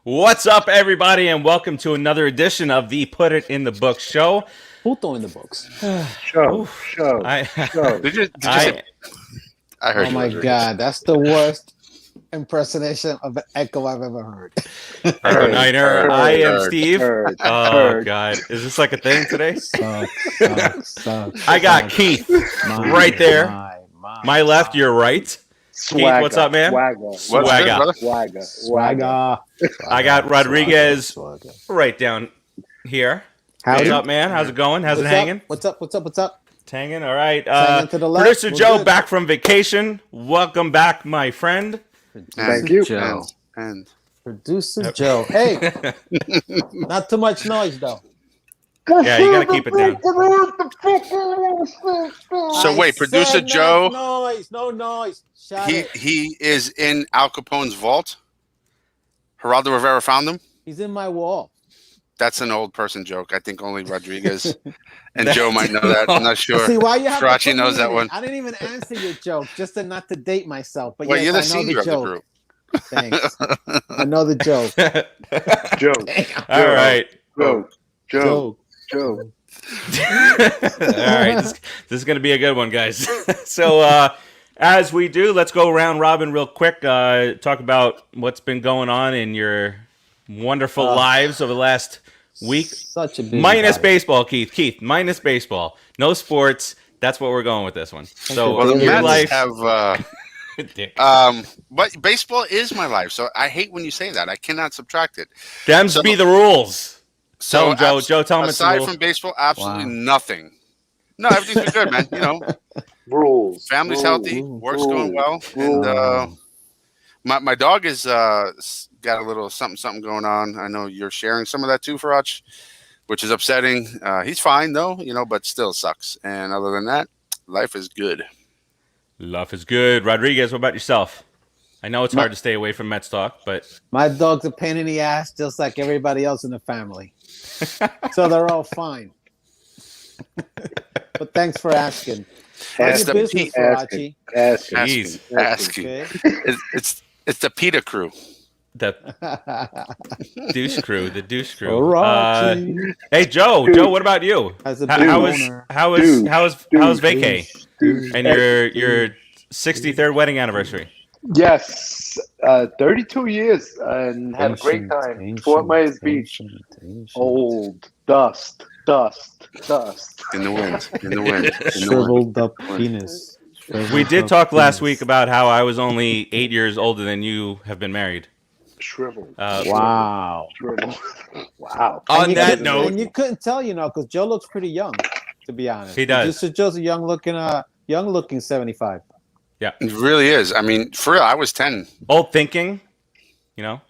What's up, everybody, and welcome to another edition of the Put It in the Book show. Puto in the books. Show. Did you say? I heard oh you. my God, that's the worst impersonation of an echo I've ever heard. Echo Niner. I am Steve. Heard. God. Is this like a thing today? Sucks. I got Keith right there. My left, your right. Swagger. Keith, what's up, man? Swagger. I got Rodriguez right down here. Howdy. What's up, man? How's it going? How's it hanging? What's up? It's hanging. All right. Hanging to the left. Producer We're Joe good. back from vacation. Welcome back, my friend. Thank you. Joe. And Producer Joe. Hey, not too much noise, though. Yeah, you got to keep it down. so wait, producer Joe. No noise. Shut it. He is in Al Capone's vault. Geraldo Rivera found him. He's in my wall. That's an old person joke. I think only Rodriguez and Joe might know that. I'm not sure. See why you have Karachi to put knows me that in one. it. I didn't even answer your joke, just not to date myself. But Well, yes, you're the I know senior the of the joke. group. Thanks. I know the joke. Joe. All right. Joe. All right. This is going to be a good one, guys. So, as we do, let's go round robin real quick. Talk about what's been going on in your wonderful lives over the last week. Such a big Minus life. baseball, Keith. Keith, minus baseball. No sports. That's what we're going with this one. So, Well, the your Mets life. have. Dick. But baseball is my life, so I hate when you say that. I cannot subtract it. Them's so- be the rules. So Tell him, Joe. Joe, tell him it's the aside rules. from baseball, absolutely Wow. nothing. No, everything's been good, man. You know, Rules. family's healthy, work's going well, and my dog is got a little something going on. I know you're sharing some of that too, Farach, which is upsetting. He's fine though, but still sucks. And other than that, life is good. Life is good. Rodriguez, what about yourself? I know it's hard to stay away from Mets talk, but My dog's a pain in the ass, just like everybody else in the family. So they're all fine. But thanks for asking. How's your business, Farachi? Jeez. Asking. Okay. It's the PETA crew. the douche crew. Farachi. Hey, Joe. Joe, what about you? As a How business was owner. how was vacay and your 63rd wedding anniversary? Yes. 32 years and had a great time. Fort Myers Beach. Old. Dust. In the wind. Shriveled up penis. We did talk last week about how I was only 8 years older than you have been married. Shriveled. Wow. Wow. On And you that couldn't- note, and you couldn't tell, because Joe looks pretty young, to be honest. He does. Joe's a young looking 75. It really is. I mean, for real, I was 10. old thinking, The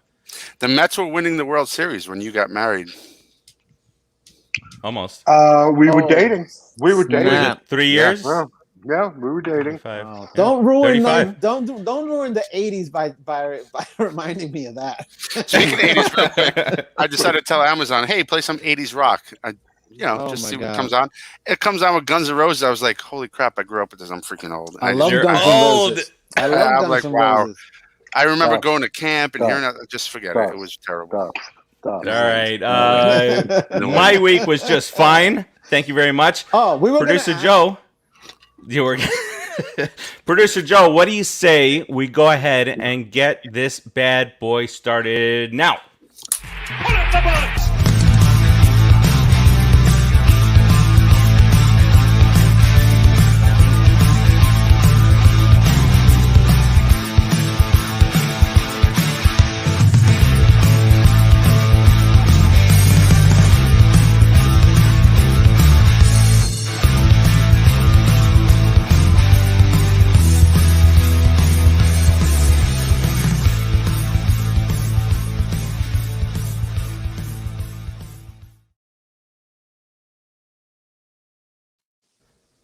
Mets were winning the World Series when you got married. almost. We were dating. Was it 3 years? Yeah, we were dating. 5. Wow. Don't ruin 35. don't ruin the 80s by reminding me of that. Speaking of 80s, real quick, I decided to tell Amazon, hey, play some 80s rock. Oh Just my see what God. comes on. It comes on with Guns N' Roses. I was like, holy crap, I grew up with this. I'm freaking old. I love You're Guns N' old. Roses. I love I'm Guns like, N' wow. Roses. I remember Stop. going to camp and Stop. hearing that. Just forget it. It was terrible. Stop. All right. My week was just fine. Thank you very much. Oh, we were Producer gonna Joe. Producer Joe, what do you say we go ahead and get this bad boy started now?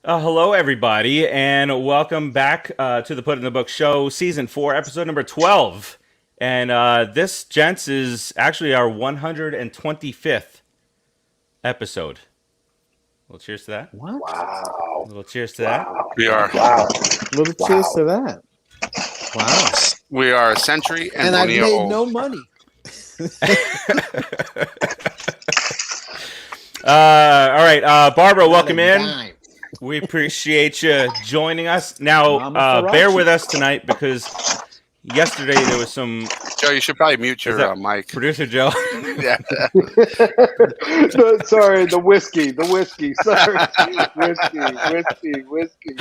Hello, everybody, and welcome back to the Put in the Book show, Season 4, Episode number 12. And this, gents, is actually our 125th episode. A little cheers to that. What? Wow. A little cheers to that. We are Wow. Little cheers to that. Wow. we are a century and And I've one year made old. no money. All right, Barbara, welcome in. Dime. We appreciate you joining us. Now, Mama bear Farachi. with us tonight because yesterday there was some Joe, you should probably mute Is your that mic. producer Joe. Yeah. Sorry, the whiskey. Sorry, whiskey.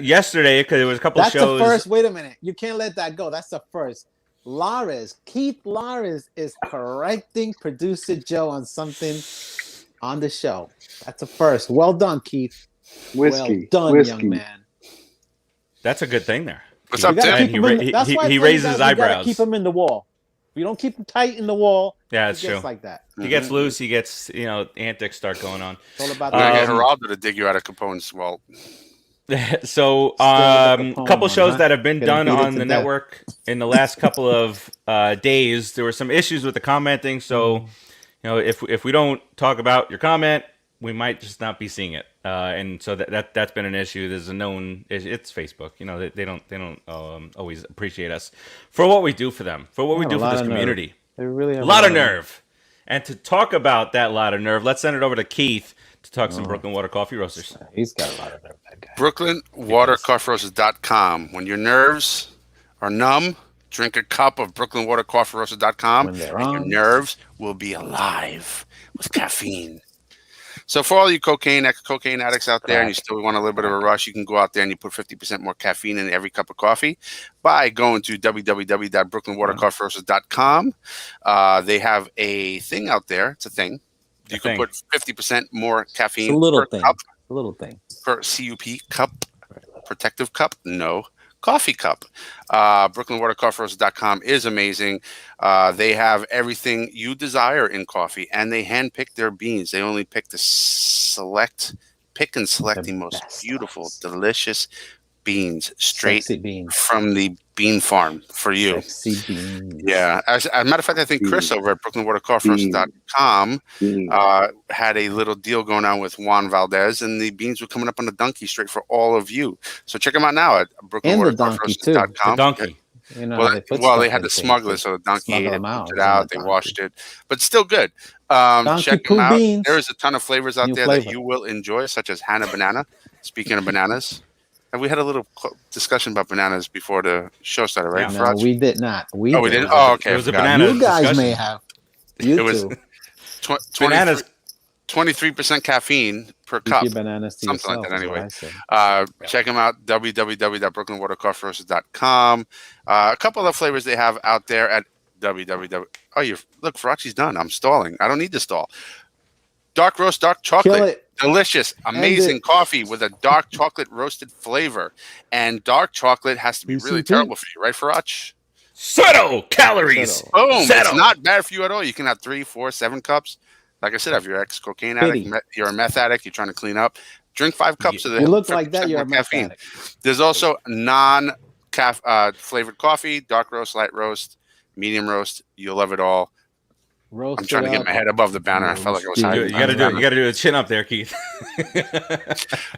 Yesterday, because there was a couple That's shows. the first. Wait a minute. You can't let that go. That's the first. Keith Lares is correcting producer Joe on something on the show. That's a first. Well done, Keith. Whiskey. Well done, Whiskey. young man. That's a good thing there. What's up, And Tim? he raises his eyebrows. Keep him in the wall. If you don't keep him tight in the wall, Yeah, that's he gets true. like that. He gets loose. He gets, antics start going on. It's all about You're gonna the get Geraldo to dig you out of Capone's vault. So, Capone a couple one, shows huh? that have been Gonna done beat it on to the death. network in the last couple of days. There were some issues with the commenting. So, if we don't talk about your comment, we might just not be seeing it. And so that's been an issue. There's a known. It's Facebook. They don't always appreciate us for what we do for them, for what we do for this community. They really have A lot of nerve. And to talk about that lot of nerve, let's send it over to Keith to talk some Brooklyn Water Coffee Roasters. He's got a lot of nerve, that guy. BrooklynWaterCoffeeRoasters.com. When your nerves are numb, drink a cup of BrooklynWaterCoffeeRoasters.com, When they're and your on. nerves will be alive with caffeine. So for all you cocaine addicts out there, and you still want a little bit of a rush, you can go out there and you put 50% more caffeine in every cup of coffee by going to www.brooklynwatercoffeeroasters.com. They have a thing out there. It's a thing. You can put 50% more caffeine It's a little per thing. cup, A little thing. per CUP cup, protective cup. No. Coffee cup. BrooklynWaterCoffeeRoasters.com is amazing. They have everything you desire in coffee, and they handpick their beans. They only pick and select the most beautiful, delicious beans straight Sexy beans. from the bean farm for you. Sexy beans. Yeah. As a matter of fact, I think Chris over at BrooklynWaterCoffeeRoasters.com had a little deal going on with Juan Valdez, and the beans were coming up on the donkey straight for all of you. So check them out now at BrooklynWaterCoffeeRoasters.com. The donkey. They had the smuggler, so the donkey ate it, pooped it out, they washed it, but still good. Check them out. Beans. There is a ton of flavors out there flavor. that you will enjoy, such as Hannah Banana. Speaking of bananas, we had a little discussion about bananas before the show started, right? No, we did not. We didn't? Oh, okay. It was a banana You guys discussion. may have. You It was too. Bananas. 23% caffeine per Keep cup. your bananas to Something like yourself, that is what anyway. I said. Check them out, www.brooklynwatercoffeeroasters.com. A couple of flavors they have out there at www. Oh, look, Farachi's done. I'm stalling. I don't need to stall. Dark roast, dark Kill chocolate. it. Delicious, amazing coffee with a dark chocolate roasted flavor. And dark chocolate has to be really PCP. terrible for you, right, Farach? Zero calories. Zero. Boom. Zero. It's not bad for you at all. You can have 3, 4, 7 cups. Like I said, if you're an ex-cocaine addict, you're a meth addict, you're trying to clean up, drink 5 cups of the You look like that, you're a meth caffeine. addict. There's also non-flavored coffee, dark roast, light roast, medium roast. You'll love it all. Roast I'm trying to get my head above the banner. I felt like I was You hiding. gotta do a chin up there, Keith.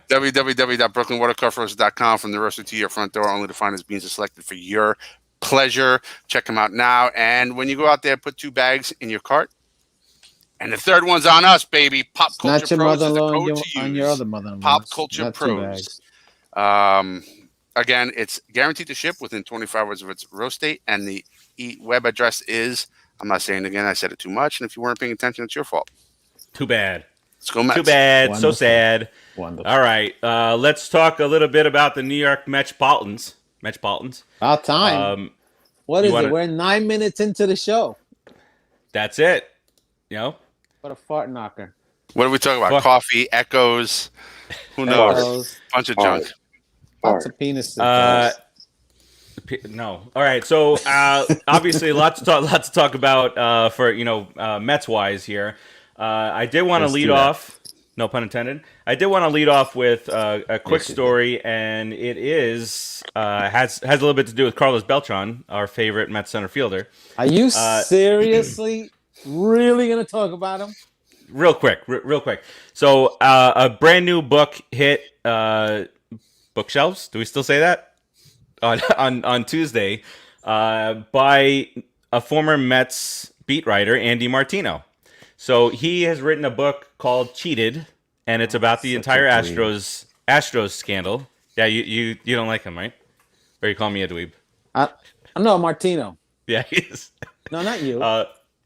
www.brooklynwatercoffeeroasters.com. From the roaster to your front door, only the finest beans are selected for your pleasure. Check them out now. And when you go out there, put 2 bags in your cart. And the third one's on us, baby. Pop Culture Not your Pros is the mother-in-law code and to your, on use. your other mother-in-law. Pop Culture Not 2 Pros. bags. Again, it's guaranteed to ship within 24 hours of its roast date, and the web address is, I'm not saying it again, I said it too much, and if you weren't paying attention, it's your fault. Too bad. Let's go Mets. Too bad. Wonderful. So sad. Wonderful. All right. Let's talk a little bit about the New York Metropolitans. About time. What is it? We're 9 minutes into the show. That's it. What a fart knocker. What are we talking about? Coffee, echoes, who knows? Bunch of junk. Lots of penises. No. All right. So obviously, lots to talk about for Mets wise here. I did want to lead off. No pun intended. I did want to lead off with a quick story, and it is has a little bit to do with Carlos Beltran, our favorite Mets center fielder. Are you seriously really going to talk about him? Real quick. So a brand new book hit bookshelves. Do we still say that? On Tuesday. by a former Mets beat writer, Andy Martino. So he has written a book called Cheated, and it's about the entire Astros scandal. Yeah, you don't like him, right? Or you call me a dweeb? No, Martino. Yeah, he's. No, not you.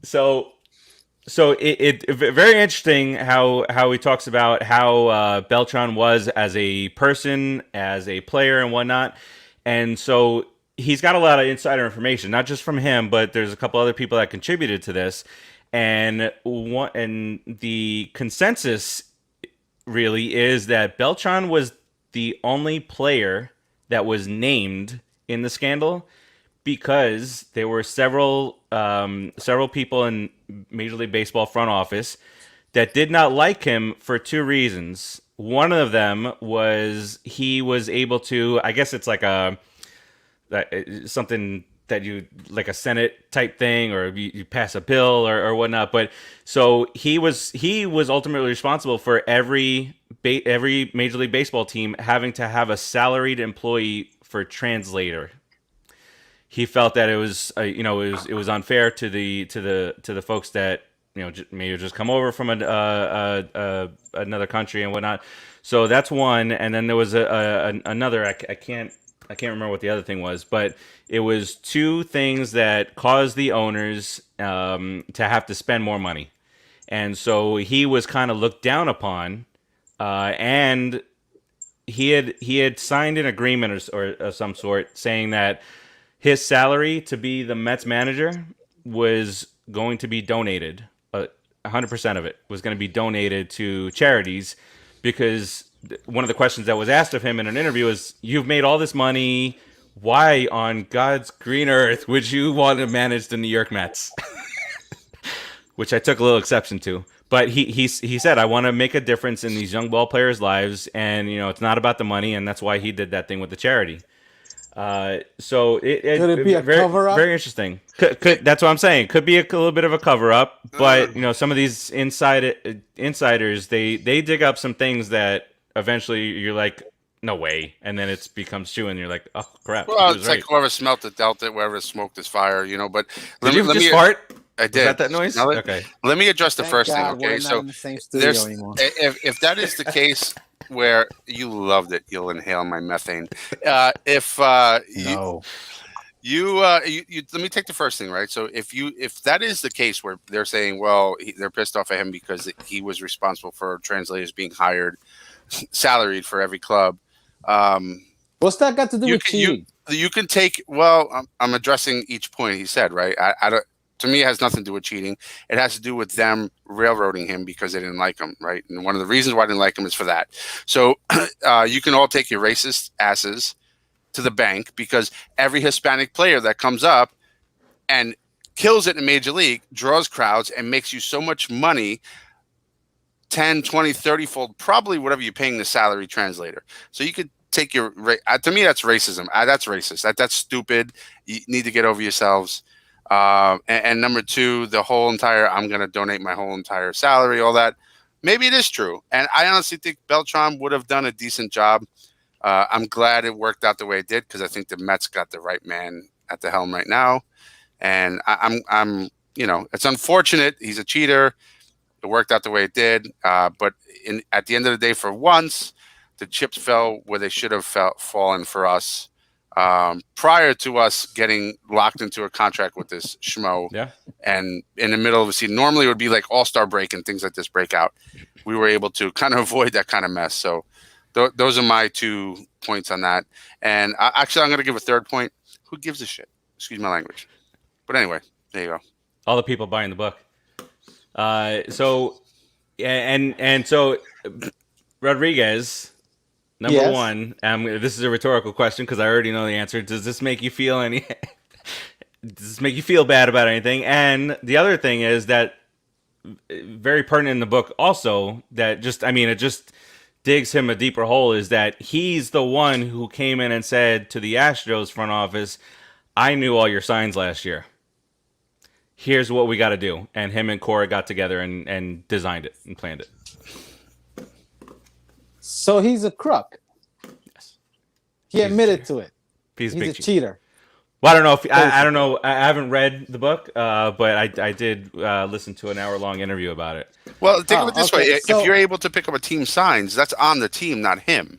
So it very interesting how he talks about how Beltran was as a person, as a player, and whatnot. And so he's got a lot of insider information, not just from him, but there's a couple other people that contributed to this. And the consensus really is that Beltran was the only player that was named in the scandal, because there were several people in Major League Baseball front office that did not like him for two reasons. One of them was he was able to, I guess it's like something that you, like a Senate type thing, or you pass a bill or whatnot. But so he was ultimately responsible for every Major League Baseball team having to have a salaried employee for translator. He felt that it was it was unfair to the folks that maybe just come over from another country and whatnot. So that's one, and then there was another. I can't remember what the other thing was, but it was two things that caused the owners to have to spend more money, and so he was kind of looked down upon, and he had signed an agreement or some sort saying that his salary to be the Mets manager was going to be donated. 100% of it was going to be donated to charities, because one of the questions that was asked of him in an interview was, "You've made all this money. Why on God's green earth would you want to manage the New York Mets?" Which I took a little exception to. But he said, "I want to make a difference in these young ball players' lives, and it's not about the money," and that's why he did that thing with the charity. So could it be a cover up? Very interesting. Could that's what I'm saying. Could be a little bit of a cover up, but some of these insiders they dig up some things that eventually you're like, no way, and then it becomes true, and you're like, oh crap. Well, it's like whoever smelt it dealt it, whoever smoked is fire, But did you just fart? I did. Was that noise? Okay. Let me address the first thing. Okay, so if that is the case, where you loved it, you'll inhale my methane. No. You let me take the first thing, right? So if that is the case where they're saying, well, they're pissed off at him because he was responsible for translators being hired, salaried for every club. What's that got to do with cheating? You can take. Well, I'm addressing each point he said, right? I don't. To me, it has nothing to do with cheating. It has to do with them railroading him because they didn't like him, right? And one of the reasons why I didn't like him is for that. So you can all take your racist asses to the bank, because every Hispanic player that comes up and kills it in Major League draws crowds and makes you so much money, 10, 20, 30-fold, probably whatever you're paying the salary translator. So you could take your to me, that's racism. That's racist. That's stupid. You need to get over yourselves. And number two, the whole entire, I'm going to donate my whole entire salary, all that. Maybe it is true. And I honestly think Beltran would have done a decent job. I'm glad it worked out the way it did, because I think the Mets got the right man at the helm right now. And I'm it's unfortunate. He's a cheater. It worked out the way it did. But at the end of the day, for once, the chips fell where they should have fallen for us. Prior to us getting locked into a contract with this schmo, and in the middle of the season, normally it would be like All-Star break and things like this break out. We were able to kind of avoid that kind of mess. So those are my 2 points on that. And actually, I'm going to give a third point. Who gives a shit? Excuse my language. But anyway, there you go. All the people buying the book. So Rodriguez. Number one, this is a rhetorical question because I already know the answer. Does this make you feel does this make you feel bad about anything? And the other thing is that very pertinent in the book also, that it just digs him a deeper hole, is that he's the one who came in and said to the Astros front office, "I knew all your signs last year. Here's what we got to do." And him and Cora got together and designed it and planned it. So he's a crook. Yes. He admitted to it. He's a cheater. Well, I don't know if I don't know. I haven't read the book, but I did listen to an hour-long interview about it. Well, think of it this way: So, if you're able to pick up a team signs, that's on the team, not him.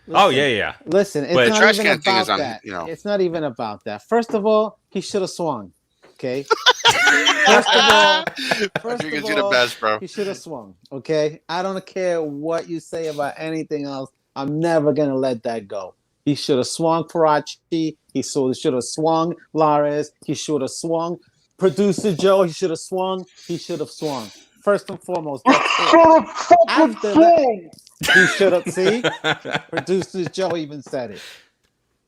Listen, yeah. Listen, it's But not trash even can thing about is on, that. you know. It's not even about that. First of all, he should have swung. Okay. First of all, you're the best, bro. he should have swung. Okay. I don't care what you say about anything else. I'm never gonna let that go. He should have swung Farachi. He should have swung Lares. He should have swung Producer Joe. He should have swung. He should have swung. First and foremost, that's it. After that, he should have. See, Producer Joe even said it.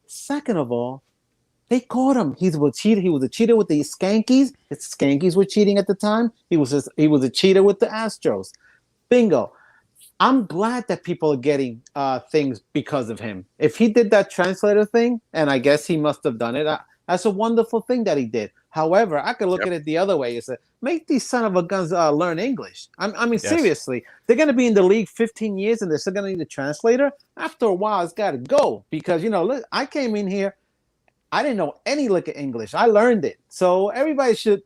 Second of all, they caught him. He was cheater. He was a cheater with the Skankies. The Skankies were cheating at the time. He was a cheater with the Astros. Bingo. I'm glad that people are getting things because of him. If he did that translator thing, and I guess he must have done it, that's a wonderful thing that he did. However, I could look at it the other way. It's make these son of a guns learn English. I mean, seriously, they're going to be in the league 15 years, and they're still going to need a translator. After a while, it's got to go because I came in here, I didn't know any lick of English. I learned it, so everybody should,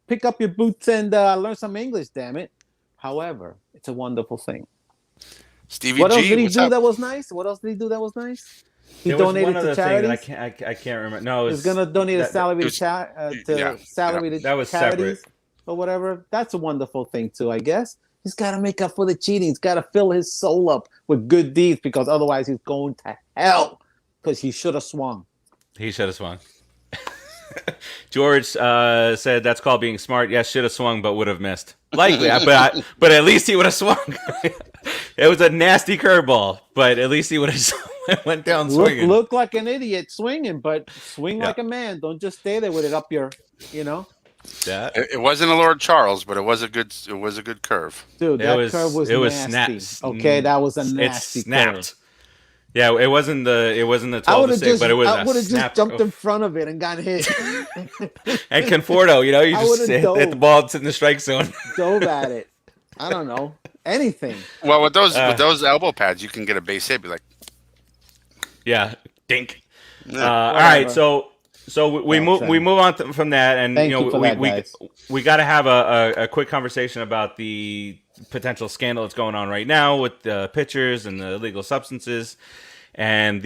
pick up your boots and learn some English. Damn it. However, it's a wonderful thing. Stevie what G, else did he do up? that was nice? What else did he do that was nice? He There was donated one other to thing charities. that I can't remember. No, He was going to donate a salary to that was charities separate. or whatever. That's a wonderful thing too, I guess. He's got to make up for the cheating. He's got to fill his soul up with good deeds because otherwise he's going to hell because he should have swung. He should have swung. George said that's called being smart. Yes, should have swung, but would have missed. Likely, but at least he would have swung. It was a nasty curveball, but at least he would have went down swinging. Look like an idiot swinging, but swing like a man. Don't just stay there with it up your, Yeah. It wasn't a Lord Charles, but it was a good curve. Dude, that curve was nasty. Okay, that was a nasty curve. Yeah, it wasn't the 12 to 6, but it was. I would have just jumped in front of it and got hit. And Conforto, you just hit the ball, it's in the strike zone. Dove at it. I don't know anything. Well, with those elbow pads, you can get a base hit. Be like, yeah, dink. All right, so we move on from that, and we got to have a quick conversation about the potential scandal that's going on right now with the pitchers and the illegal substances, and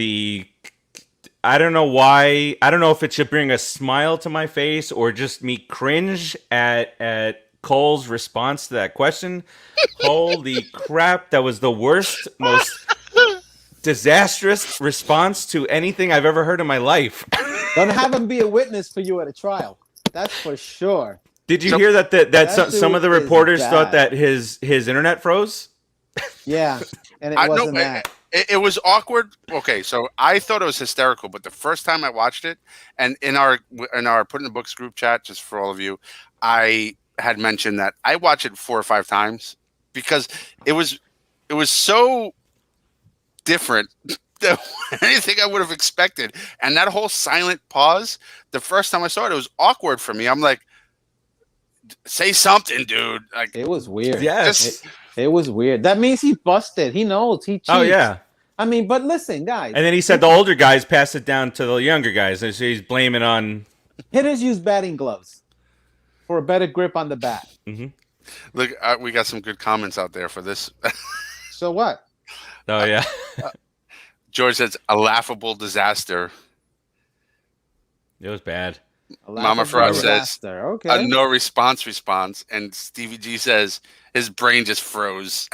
I don't know why. I don't know if it should bring a smile to my face or just me cringe at Cole's response to that question. Holy crap, that was the worst, most disastrous response to anything I've ever heard in my life. Don't have him be a witness for you at a trial. That's for sure. Did you hear that some of the reporters thought that his internet froze? Yeah, and it wasn't that. It was awkward. Okay, so I thought it was hysterical, but the first time I watched it, and in our Put in the Books group chat, just for all of you, I had mentioned that I watched it 4 or 5 times because it was so different than anything I would have expected. And that whole silent pause, the first time I saw it, it was awkward for me. I'm like, say something, dude. Like, it was weird. Yes. It was weird. That means he busted. He knows. He cheats. Oh, yeah. I mean, but listen, guys. And then he said the older guys pass it down to the younger guys. So he's blaming on... Hitters use batting gloves for a better grip on the bat. Mm-hmm. Look, we got some good comments out there for this. So what? Oh, yeah. George says, a laughable disaster. It was bad. Mama Frost says, okay. A no response. And Stevie G says, his brain just froze.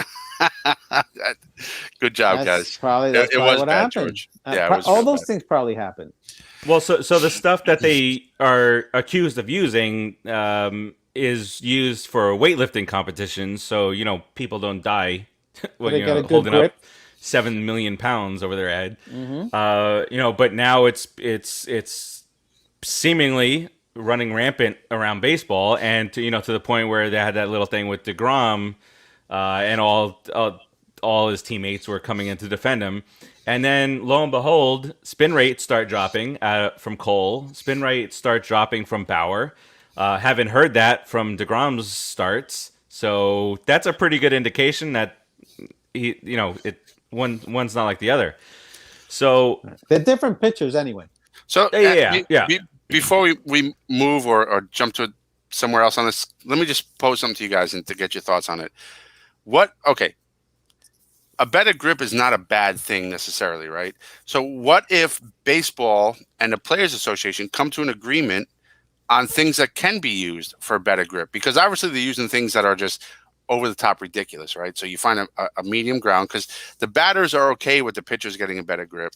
Good job, guys. That's probably what bad, happened. George. Yeah, it was all those things probably happened. Well, so the stuff that they are accused of using is used for weightlifting competitions, so people don't die when holding up 7 million pounds over their head. Mm-hmm. But now it's seemingly running rampant around baseball, and to the point where they had that little thing with DeGrom, and all his teammates were coming in to defend him. And then, lo and behold, spin rates start dropping from Cole. Spin rates start dropping from Bauer. Haven't heard that from DeGrom's starts. So that's a pretty good indication that one's not like the other. So they're different pitchers anyway. So yeah. Before we move or jump to somewhere else on this, let me just pose something to you guys and to get your thoughts on it. Okay, a better grip is not a bad thing necessarily, right? So what if baseball and the Players Association come to an agreement on things that can be used for a better grip? Because obviously they're using things that are just over the top ridiculous, right? So you find a medium ground, because the batters are okay with the pitchers getting a better grip.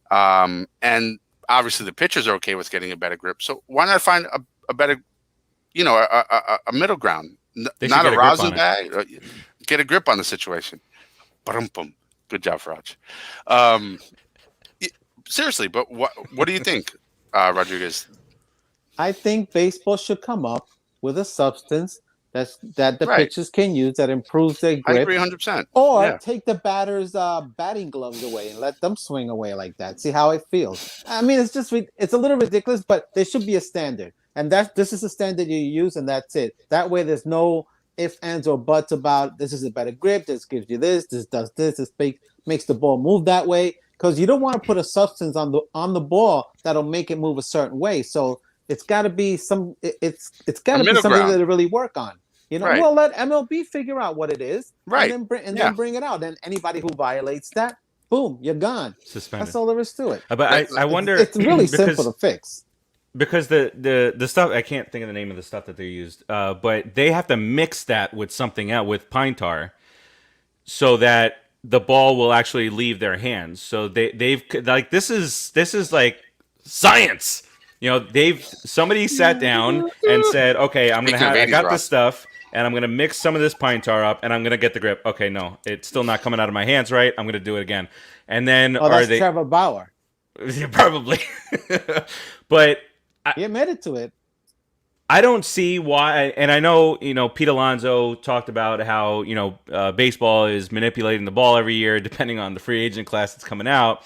And obviously the pitchers are okay with getting a better grip. So why not find a better, a middle ground, not a rosin bag. Get a grip on the situation. Ba-dum-bum. Good job, Raj. Seriously, but what do you think, Rodriguez? I think baseball should come up with a substance that the pitchers can use that improves their grip. I agree 100%. Or take the batter's batting gloves away and let them swing away like that. See how it feels. I mean, it's a little ridiculous, but there should be a standard. And this is the standard you use, and that's it. That way there's no ifs, ands, or buts about this is a better grip, this gives you this does this makes the ball move that way. Because you don't want to put a substance on the ball that'll make it move a certain way. So it's got to be something that they really work on. Well, let MLB figure out what it is, and then bring it out. Then anybody who violates that, boom, you're gone. Suspended. That's all there is to it. But I wonder, it's really simple to fix. Because the stuff, I can't think of the name of the stuff that they used, but they have to mix that with something else, with pine tar, so that the ball will actually leave their hands. So they've like this is like science. Somebody sat down and said, okay, I got this stuff, and I'm gonna mix some of this pine tar up, and I'm gonna get the grip. Okay, no, it's still not coming out of my hands right. I'm gonna do it again, and then that's Trevor Bauer. Probably, but he admitted to it. I don't see why, and I know, Pete Alonso talked about how, baseball is manipulating the ball every year depending on the free agent class that's coming out.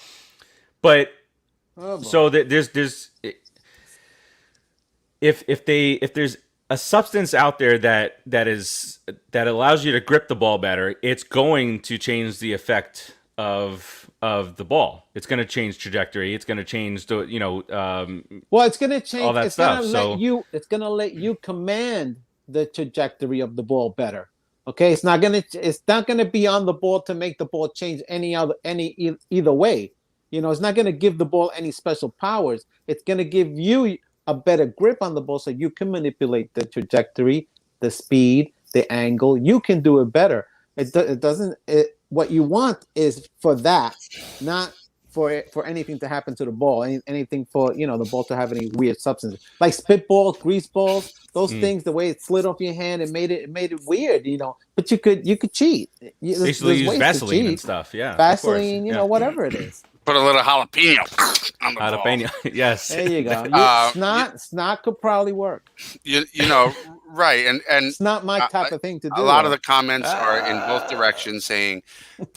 But so there's if there's a substance out there that allows you to grip the ball better, it's going to change the effect of the ball. It's going to change trajectory. It's going to change the it's going to change all that stuff. It's going to let you command the trajectory of the ball better. Okay, it's not going to be on the ball to make the ball change either way. It's not going to give the ball any special powers. It's going to give you a better grip on the ball so you can manipulate the trajectory, the speed, the angle. You can do it better. What you want is for that, not for anything to happen to the ball, anything for the ball to have any weird substance, like spitballs, grease balls, those things. The way it slid off your hand, it made it weird, But you could cheat. Basically, use Vaseline and stuff. Yeah, Vaseline, whatever it is. Put a little jalapeno on the ball. Yes. There you go. Snot could probably work. Right, and it's not my type of thing to do. A lot of the comments are in both directions, saying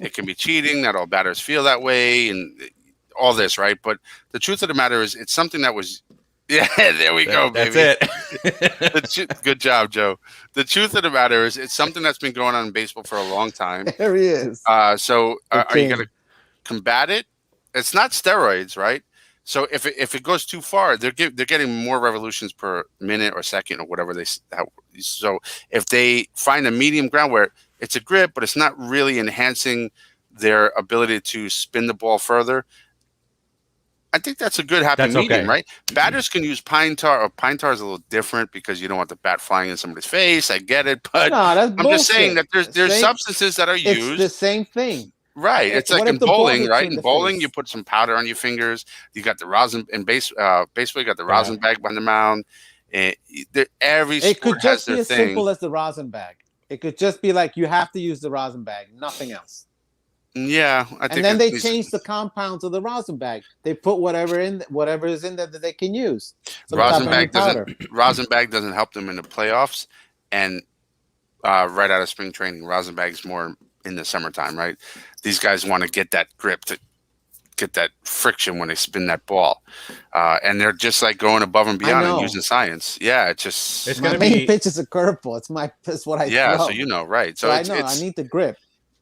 it can be cheating, that all batters feel that way, and all this, right? But the truth of the matter is, it's something that was. Yeah, there we go, baby. That's it. Good job, Joe. The truth of the matter is, it's something that's been going on in baseball for a long time. There he is. So are you going to combat it? It's not steroids, right? So if it goes too far, they're getting more revolutions per minute or second or whatever they have. So if they find a medium ground where it's a grip, but it's not really enhancing their ability to spin the ball further, I think that's a good happy medium, right? Batters can use pine tar. Or pine tar is a little different because you don't want the bat flying in somebody's face. I get it, but I'm just saying that there's substances that are used. It's the same thing. Right, it's like in bowling, right? In bowling, you put some powder on your fingers. You got the rosin in baseball. You got the rosin bag behind the mound. Every sport it could just has their be as thing. simple as the rosin bag. It could just be like you have to use the rosin bag, nothing else. Yeah, I think. And then they change the compounds of the rosin bag. They put whatever is in there that they can use. Rosin bag doesn't help them in the playoffs, and right out of spring training. Rosin bag is more in the summertime, right? These guys want to get that grip, to get that friction when they spin that ball, and they're just like going above and beyond and using science. Yeah, it's my main pitch is a curveball. It's what I throw. So right. So I need the grip.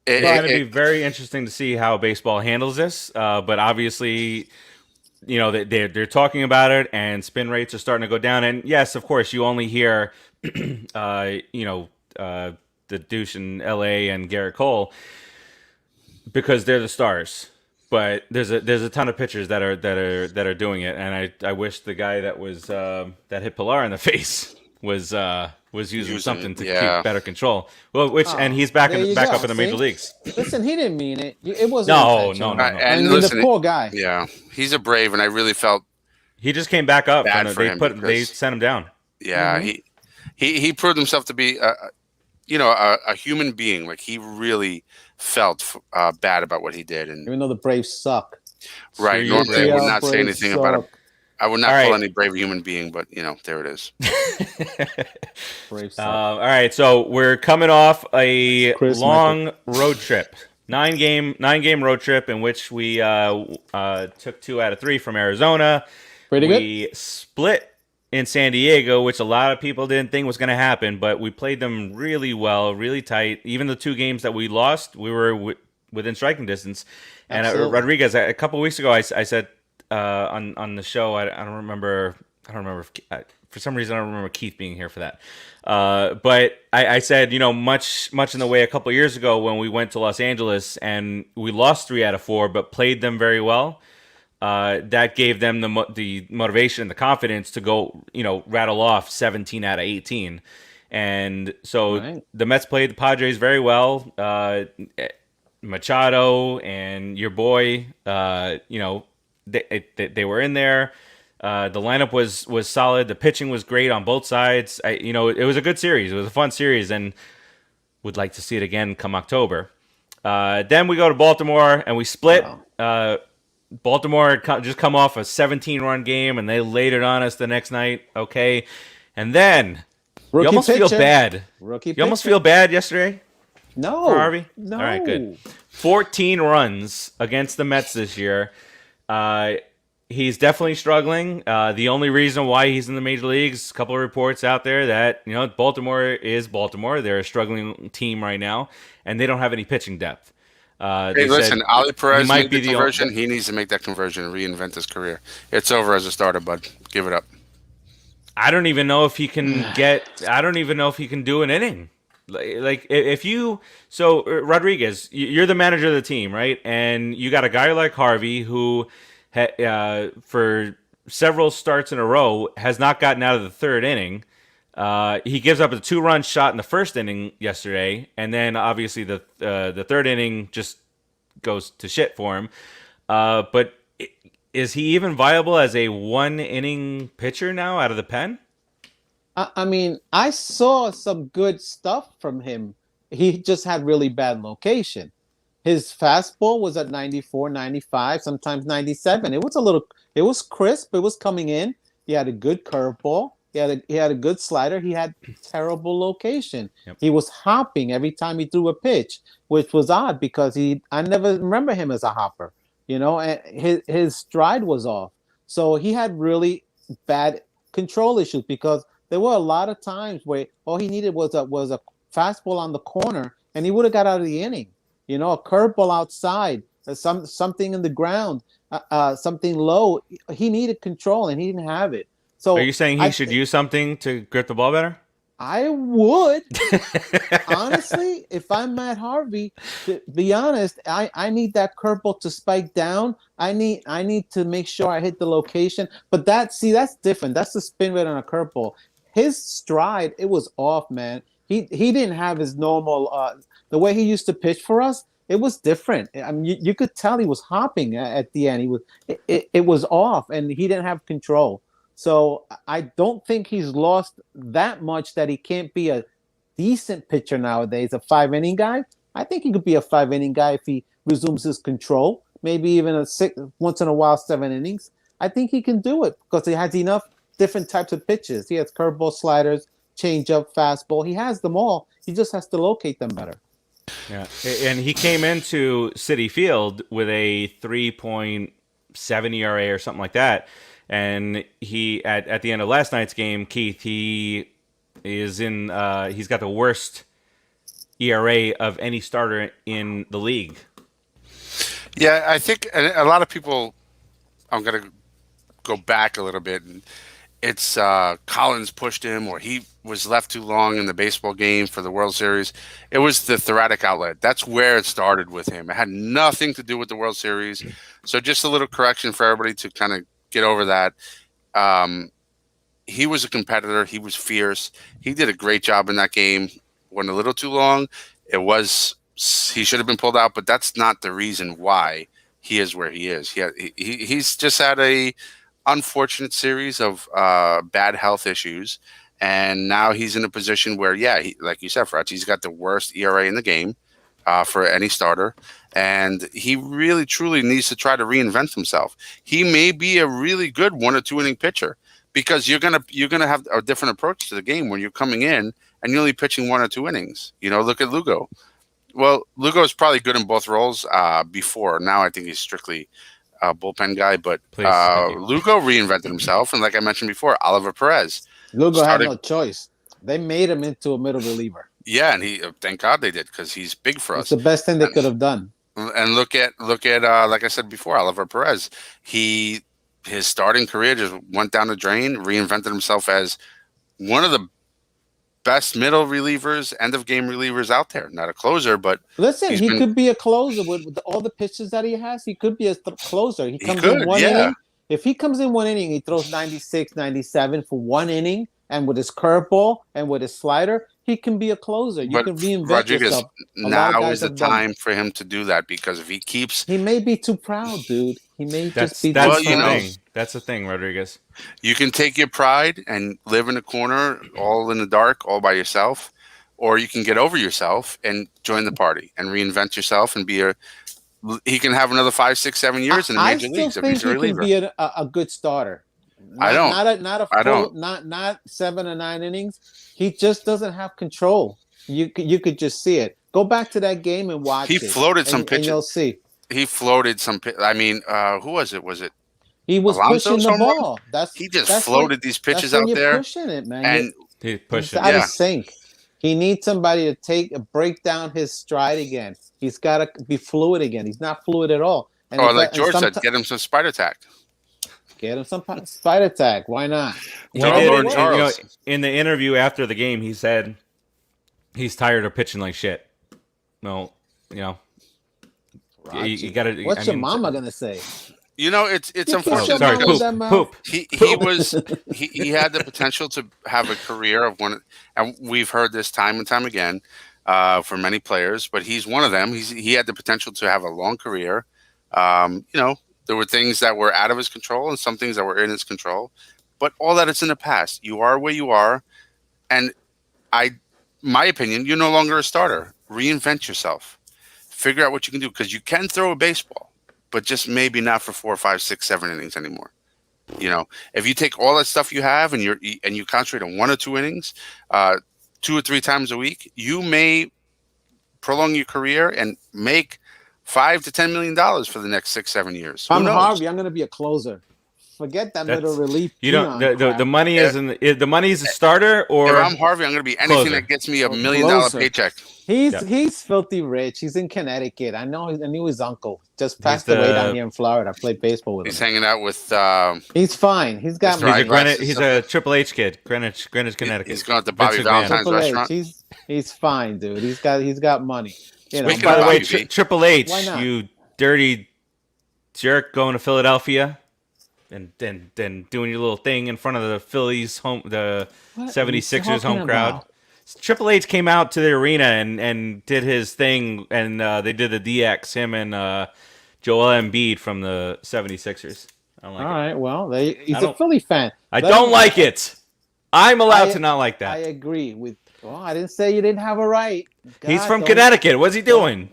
It's going to be very interesting to see how baseball handles this. But obviously, they're talking about it, and spin rates are starting to go down. And yes, of course, you only hear, the douche in L.A. and Garrett Cole because they're the stars. But there's a ton of pitchers that are doing it, and I wish the guy that was that hit Pilar in the face was using something to keep better control. Well, and he's back up in the major leagues. Listen, he didn't mean it. It wasn't No. And listen, the poor guy. Yeah, he's a Brave, and I really felt he just came back up. Bad And for him they sent him down. Yeah, he proved himself to be a human being. Like, he really felt bad about what he did, and even though the Braves suck. Right. Normally, I would not say anything about him. I would not call any Brave human being, but there it is. Braves suck. All right, so we're coming off a long road trip, 9-game road trip in which we took 2 out of 3 from Arizona. Pretty good. We split in San Diego, which a lot of people didn't think was going to happen, but we played them really well, really tight. Even the 2 games that we lost, we were within striking distance. And Rodriguez, a couple of weeks ago, I said on the show, I don't remember. For some reason, I don't remember Keith being here for that. But I said, much in the way a couple of years ago when we went to Los Angeles and we lost 3 out of 4, but played them very well. That gave them the motivation and the confidence to go, rattle off 17 out of 18. And so the Mets played the Padres very well. Machado and your boy, they were in there. The lineup was solid. The pitching was great on both sides. It was a good series. It was a fun series, and would like to see it again come October. Then we go to Baltimore and we split. Wow. Baltimore had just come off a 17-run game, and they laid it on us the next night. Okay, and then you almost feel bad. You almost feel bad yesterday. No, for Harvey. No. All right, good. 14 runs against the Mets this year. He's definitely struggling. The only reason why he's in the major leagues, a couple of reports out there that Baltimore is Baltimore. They're a struggling team right now, and they don't have any pitching depth. Hey, listen, Ali Perez made the conversion. He needs to make that conversion and reinvent his career. It's over as a starter, bud. Give it up. I don't even know if he can do an inning. Like Rodriguez, you're the manager of the team, right? And you got a guy like Harvey who, for several starts in a row, has not gotten out of the 3rd inning. He gives up a 2-run shot in the 1st inning yesterday, and then obviously the 3rd inning just goes to shit for him. But is he even viable as a 1-inning pitcher now out of the pen? I mean, I saw some good stuff from him. He just had really bad location. His fastball was at 94, 95, sometimes 97. It was crisp. It was coming in. He had a good curveball. He had a good slider. He had terrible location. Yep. He was hopping every time he threw a pitch, which was odd because I never remember him as a hopper. And his stride was off. So he had really bad control issues because there were a lot of times where all he needed was a fastball on the corner, and he would have got out of the inning. A curveball outside, something in the ground, something low. He needed control, and he didn't have it. So are you saying he should use something to grip the ball better? I would. Honestly, if I'm Matt Harvey, to be honest, I need that curveball to spike down. I need to make sure I hit the location. But that's different. That's the spin rate on a curveball. His stride, it was off, man. He didn't have his normal the way he used to pitch for us. It was different. I mean, you could tell he was hopping at the end. It was off, and he didn't have control. So I don't think he's lost that much that he can't be a decent pitcher nowadays, a 5-inning guy. I think he could be a 5-inning guy if he resumes his control, maybe even once in a while 7 innings. I think he can do it because he has enough different types of pitches. He has curveball, sliders, changeup, fastball. He has them all. He just has to locate them better. Yeah, and he came into Citi Field with a 3.7 ERA or something like that. And he at the end of last night's game, Keith, he's got the worst ERA of any starter in the league. Yeah, I think a lot of people, I'm going to go back a little bit. And it's Collins pushed him, or he was left too long in the baseball game for the World Series. It was the thoracic outlet. That's where it started with him. It had nothing to do with the World Series. So just a little correction for everybody to kind of get over that. He was a competitor. He was fierce. He did a great job in that game. Went a little too long. He should have been pulled out, but that's not the reason why he is where he is. He's just had a unfortunate series of bad health issues, and now he's in a position where, like you said, Fratch, he's got the worst ERA in the game for any starter, and he really truly needs to try to reinvent himself. He may be a really good 1 or 2 inning pitcher, because you're gonna have a different approach to the game when you're coming in and you're only pitching 1 or 2 innings. Look at Lugo. Well, Lugo is probably good in both roles before. Now I think he's strictly a bullpen guy. But Lugo reinvented himself. And like I mentioned before, Oliver Perez. Lugo had no choice. They made him into a middle reliever. Yeah, and thank God they did, because he's big for us. It's the best thing they could have done. And look at like I said before, Oliver Perez. His starting career just went down the drain, reinvented himself as one of the best middle relievers, end of game relievers out there. Not a closer, but listen, he could be a closer with all the pitches that he has. He could be a closer. He comes in one inning. If he comes in 1 inning, he throws 96, 97 for 1 inning, and with his curveball and with his slider, he can be a closer. You can reinvent yourself. Now is the time for him to do that, because if he keeps... He may be too proud, dude. He may just be too proud. That's the thing, Rodriguez. You can take your pride and live in a corner, all in the dark, all by yourself, or you can get over yourself and join the party and reinvent yourself and be he can have another 5, 6, 7 years in the major leagues if he's a reliever. I still think he can be a good starter. Not 7 or 9 innings. He just doesn't have control. You could just see it. Go back to that game and watch it. He floated some pitches. And you'll see. He floated some. I mean, who was it? Was it? He was pushing the ball. He just floated these pitches out there. Pushing it, man. And he's pushing. He's out of sync. He needs somebody to break down his stride again. He's got to be fluid again. He's not fluid at all. And like George said, get him some spider tack. Get him some spider tack. Why not? In the interview after the game, he said he's tired of pitching like shit. No, you got to. What's your mama gonna say? It's unfortunate. Sorry, poop. He had the potential to have a career of one, and we've heard this time and time again for many players. But he's one of them. He had the potential to have a long career. There were things that were out of his control and some things that were in his control. But all that is in the past. You are where you are, and my opinion, you're no longer a starter. Reinvent yourself. Figure out what you can do, because you can throw a baseball, but just maybe not for 4, 5, 6, 7 innings anymore. If you take all that stuff you have and you concentrate on 1 or 2 innings, 2 or 3 times a week, you may prolong your career and make $5 to $10 million for the next 6, 7 years. I'm Harvey. I'm going to be a closer. Forget that middle relief. The money is the money's a starter, or if I'm Harvey, I'm going to be anything that gets me $1 million paycheck. He's filthy rich. He's in Connecticut. I knew his uncle just passed away down here in Florida. I played baseball with him. He's hanging out with. He's fine. He's got. He's a Triple H kid. Greenwich, Connecticut. He's going to Bobby Valentine's restaurant. He's fine, dude. He's got money. By the way, Triple H, you dirty jerk, going to Philadelphia. And then doing your little thing in front of the Phillies the 76ers home crowd. Triple H came out to the arena and did his thing, and they did the DX, him and Joel Embiid from the 76ers. I don't like it. All right, well, he's a Philly fan. I don't like it. I'm allowed to not like that. I agree with. Well, I didn't say you didn't have a right. He's from Connecticut. What's he doing?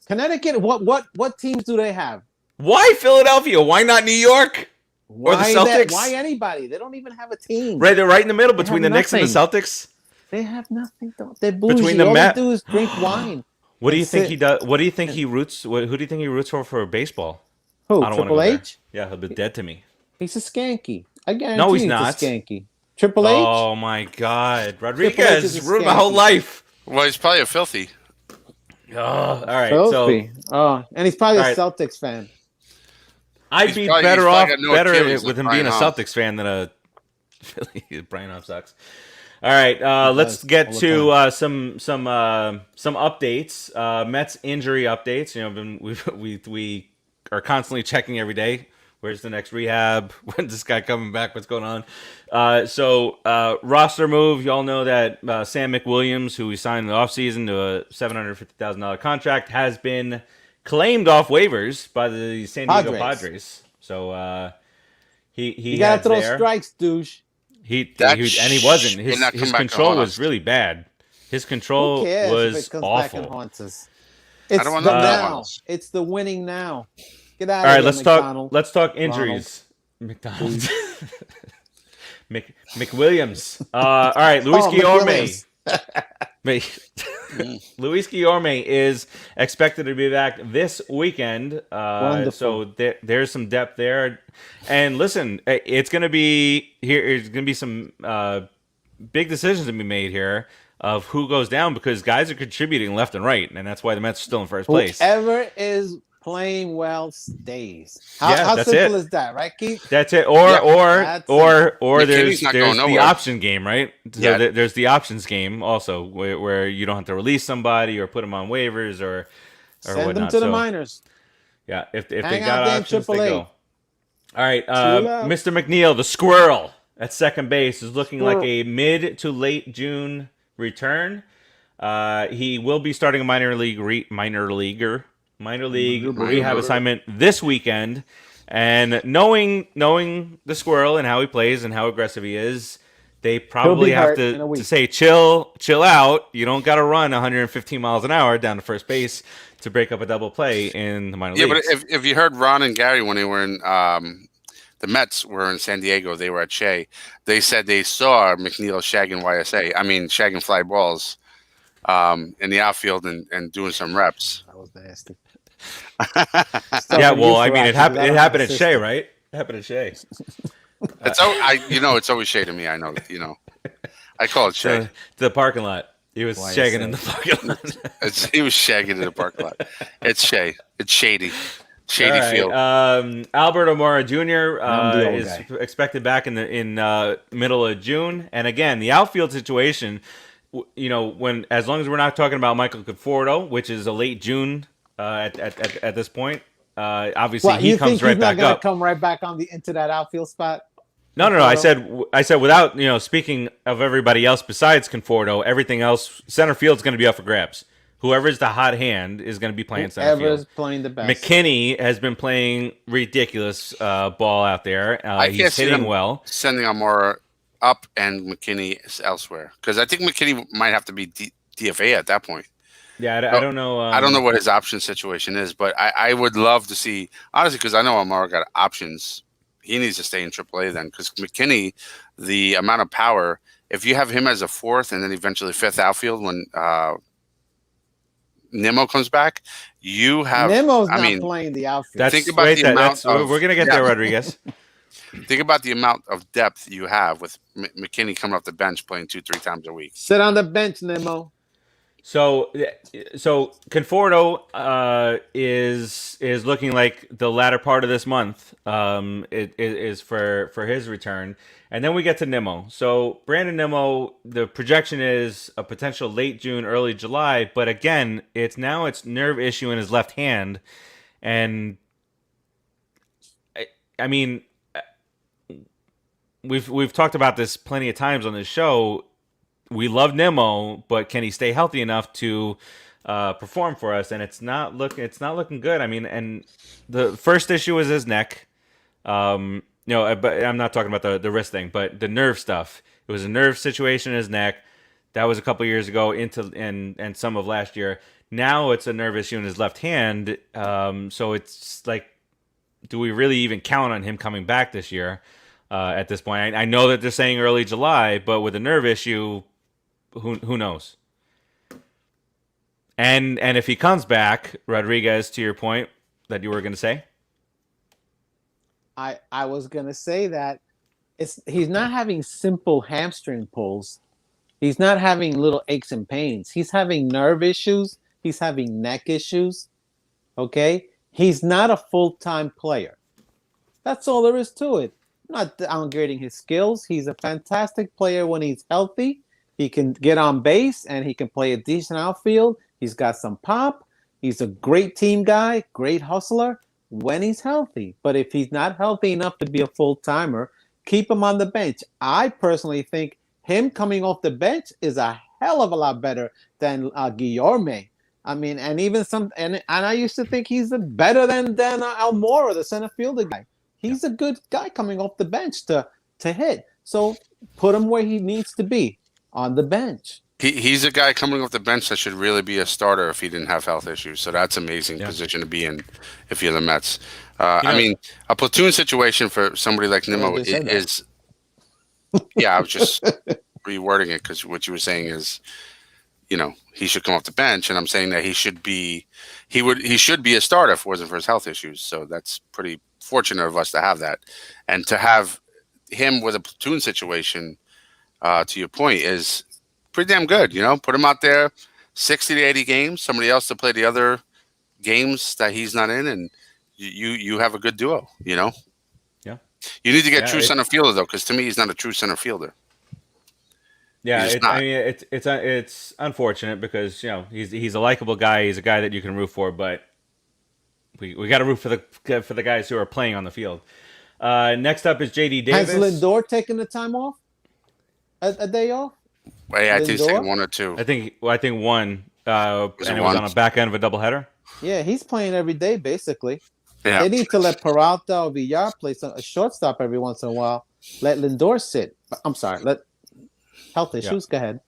Connecticut. What teams do they have? Why Philadelphia? Why not New York? Or the Celtics? Why anybody? They don't even have a team. Right, they're right in the middle between the Knicks and the Celtics. They have nothing. They're bougie. Between the All they do is drink wine. What do you think he does? What do you think he roots? Who do you think he roots for baseball? Who? Triple H? Yeah, he'll be dead to me. He's a skanky. I guarantee. No, he's not. A skanky. Triple H. Oh my God, Rodriguez ruined my whole life. Well, he's probably a filthy. Oh, all right. Filthy. And he's probably a Celtics fan. I'd He's be probably- better he's probably off got no Achilles with like him being Brian a Hoff. Celtics fan than a Philly. Brian Hoff sucks. All right, let's does, get all the to some updates. Mets injury updates. You know, we are constantly checking every day. Where's the next rehab? When's this guy coming back? What's going on? So roster move. You all know that Sam McWilliams, who we signed in the offseason to a $750,000 contract, has been claimed off waivers by the San Diego Padres. So he gotta heads throw there. strikes, douche. And he wasn't. His control was really bad. His control Who cares was if it comes awful. back and haunts us? I It's don't want the none of that now. ones. It's the winning now. Get out All of right, here, let's McDonald. talk injuries. McDonald. McWilliams. All right, Luis Guillorme. Luis Guillorme is expected to be back this weekend. So there's some depth there. And listen, it's going to be here. There's going to be some big decisions to be made here of who goes down because guys are contributing left and right, and that's why the Mets are still in first place. Whoever is playing well stays. Yeah, How that's simple it. is that, right, Keith? That's it. Or McKinney's there's not going the nowhere. option game, right? So Yeah. there's the options game also where you don't have to release somebody or put them on waivers or Send them whatnot. to the minors. Yeah, if they Hang got out there in options, they AAA. go. All right, Chill out. Mr. McNeil, the squirrel at second base, is looking like a mid to late June return. He will be starting a minor league rehab assignment this weekend. And knowing the squirrel and how he plays and how aggressive he is, they probably have to say chill out. You don't got to run 115 miles an hour down to first base to break up a double play in the minor leagues. Yeah, but if you heard Ron and Gary when they were in the Mets were in San Diego, they were at Shea. They said they saw McNeil shagging fly balls in the outfield and doing some reps. That was nasty. Yeah, well, I mean, it happened at Shea, right? It happened at Shea. It's always Shea to me. I know, I call it Shea. The parking lot. He was shagging in the parking lot. He was shagging in the parking lot. It's Shea. It's shady. Shady field. Alberto Mora Jr. Is expected back in middle of June. And again, the outfield situation, as long as we're not talking about Michael Conforto, which is a late June at this point, obviously he comes right back up. He's not going to come right back into that outfield spot? No. I said without speaking of everybody else besides Conforto, everything else center field's going to be up for grabs. Whoever's the hot hand is going to be playing center field. Whoever's playing the best. McKinney has been playing ridiculous ball out there. He's hitting well. Sending Amora up and McKinney elsewhere because I think McKinney might have to be DFA at that point. Yeah, I don't know. I don't know what his option situation is, but I would love to see, honestly, because I know Amara got options. He needs to stay in AAA then because McKinney, the amount of power, if you have him as a fourth and then eventually fifth outfield when Nimmo comes back, you have. Nimmo's not playing the outfield. Think about the amount we're going to get there, Rodriguez. Think about the amount of depth you have with McKinney coming off the bench playing 2-3 times a week. Sit on the bench, Nimmo. So Conforto is looking like the latter part of this month it is for his return, and then we get to Nimmo. So Brandon Nimmo, the projection is a potential late June, early July, but again, it's nerve issue in his left hand, and I mean, we've talked about this plenty of times on this show. We love Nimmo, but can he stay healthy enough to perform for us? And it's not looking good. I mean, and the first issue is his neck. But I'm not talking about the wrist thing, but the nerve stuff. It was a nerve situation in his neck. That was a couple years ago and some of last year. Now it's a nerve issue in his left hand. So it's like, do we really even count on him coming back this year? At this point, I know that they're saying early July, but with a nerve issue, who knows? And if he comes back, Rodriguez, to your point that you were going to say, I was going to say that he's not having simple hamstring pulls. He's not having little aches and pains. He's having nerve issues. He's having neck issues. Okay, he's not a full-time player. That's all there is to it. I'm not downgrading his skills. He's a fantastic player when he's healthy. He can get on base and he can play a decent outfield. He's got some pop. He's a great team guy, great hustler when he's healthy. But if he's not healthy enough to be a full timer, keep him on the bench. I personally think him coming off the bench is a hell of a lot better than Guillorme. I mean, and even and I used to think he's better than Almora, the center fielder guy. He's a good guy coming off the bench to hit. So put him where he needs to be, on the bench. He's a guy coming off the bench that should really be a starter if he didn't have health issues. So that's an amazing position to be in if you're the Mets. I mean, a platoon situation for somebody like Nimmo is. Yeah, I was just rewording it because what you were saying is, he should come off the bench, and I'm saying that he should be a starter if it wasn't for his health issues. So that's pretty fortunate of us to have that, and to have him with a platoon situation. To your point, is pretty damn good. Put him out there 60 to 80 games, somebody else to play the other games that he's not in, and you have a good duo. Yeah. You need to get true center fielder though, because to me he's not a true center fielder. Yeah, it's unfortunate because he's a likable guy. He's a guy that you can root for, but we got to root for the guys who are playing on the field. Next up is J.D. Davis. Has Lindor taken the time off? A day off? Well, yeah, I think he's taken one or two. I think one. And it was on a back end of a doubleheader. Yeah, he's playing every day basically. Yeah. They need to let Peralta or Villar play a shortstop every once in a while. Let Lindor sit. I'm sorry. Let health issues. Go ahead.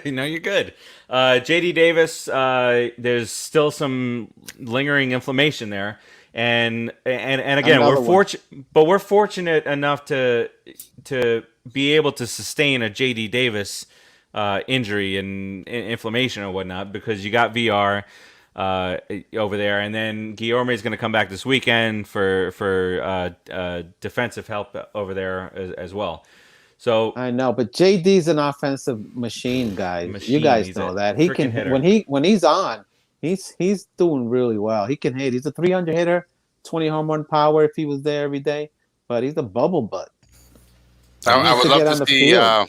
No, you're good. J.D. Davis, there's still some lingering inflammation there, and again, we're fortunate enough to be able to sustain a J.D. Davis injury and inflammation or whatnot because you got VR over there, and then Guillorme is going to come back this weekend for defensive help over there as well. So I know, but JD's an offensive machine, guys. You guys know that he can hitter. when he's on, he's doing really well. He can hit. He's a 300 hitter, 20 home run power if he was there every day. But he's a bubble butt. I would love to see. I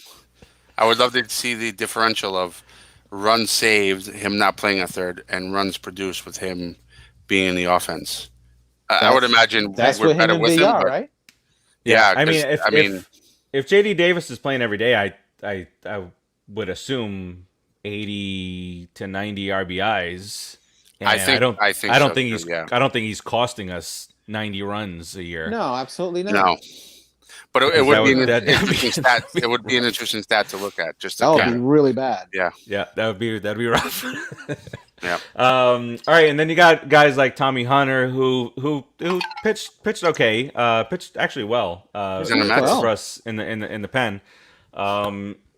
would love to see the differential of runs saved, him not playing a third, and runs produced with him being in the offense. I would imagine that's we're better with him, right? Yeah, I mean, if J.D. Davis is playing every day, I would assume 80 to 90 RBIs. And I don't think he's costing us 90 runs a year. No, absolutely not. No. But it would be an interesting stat. It would be an interesting stat to look at. That would be really bad. Yeah, that'd be rough. Yeah. All right, and then you got guys like Tommy Hunter who pitched okay, pitched actually well. For us in the pen.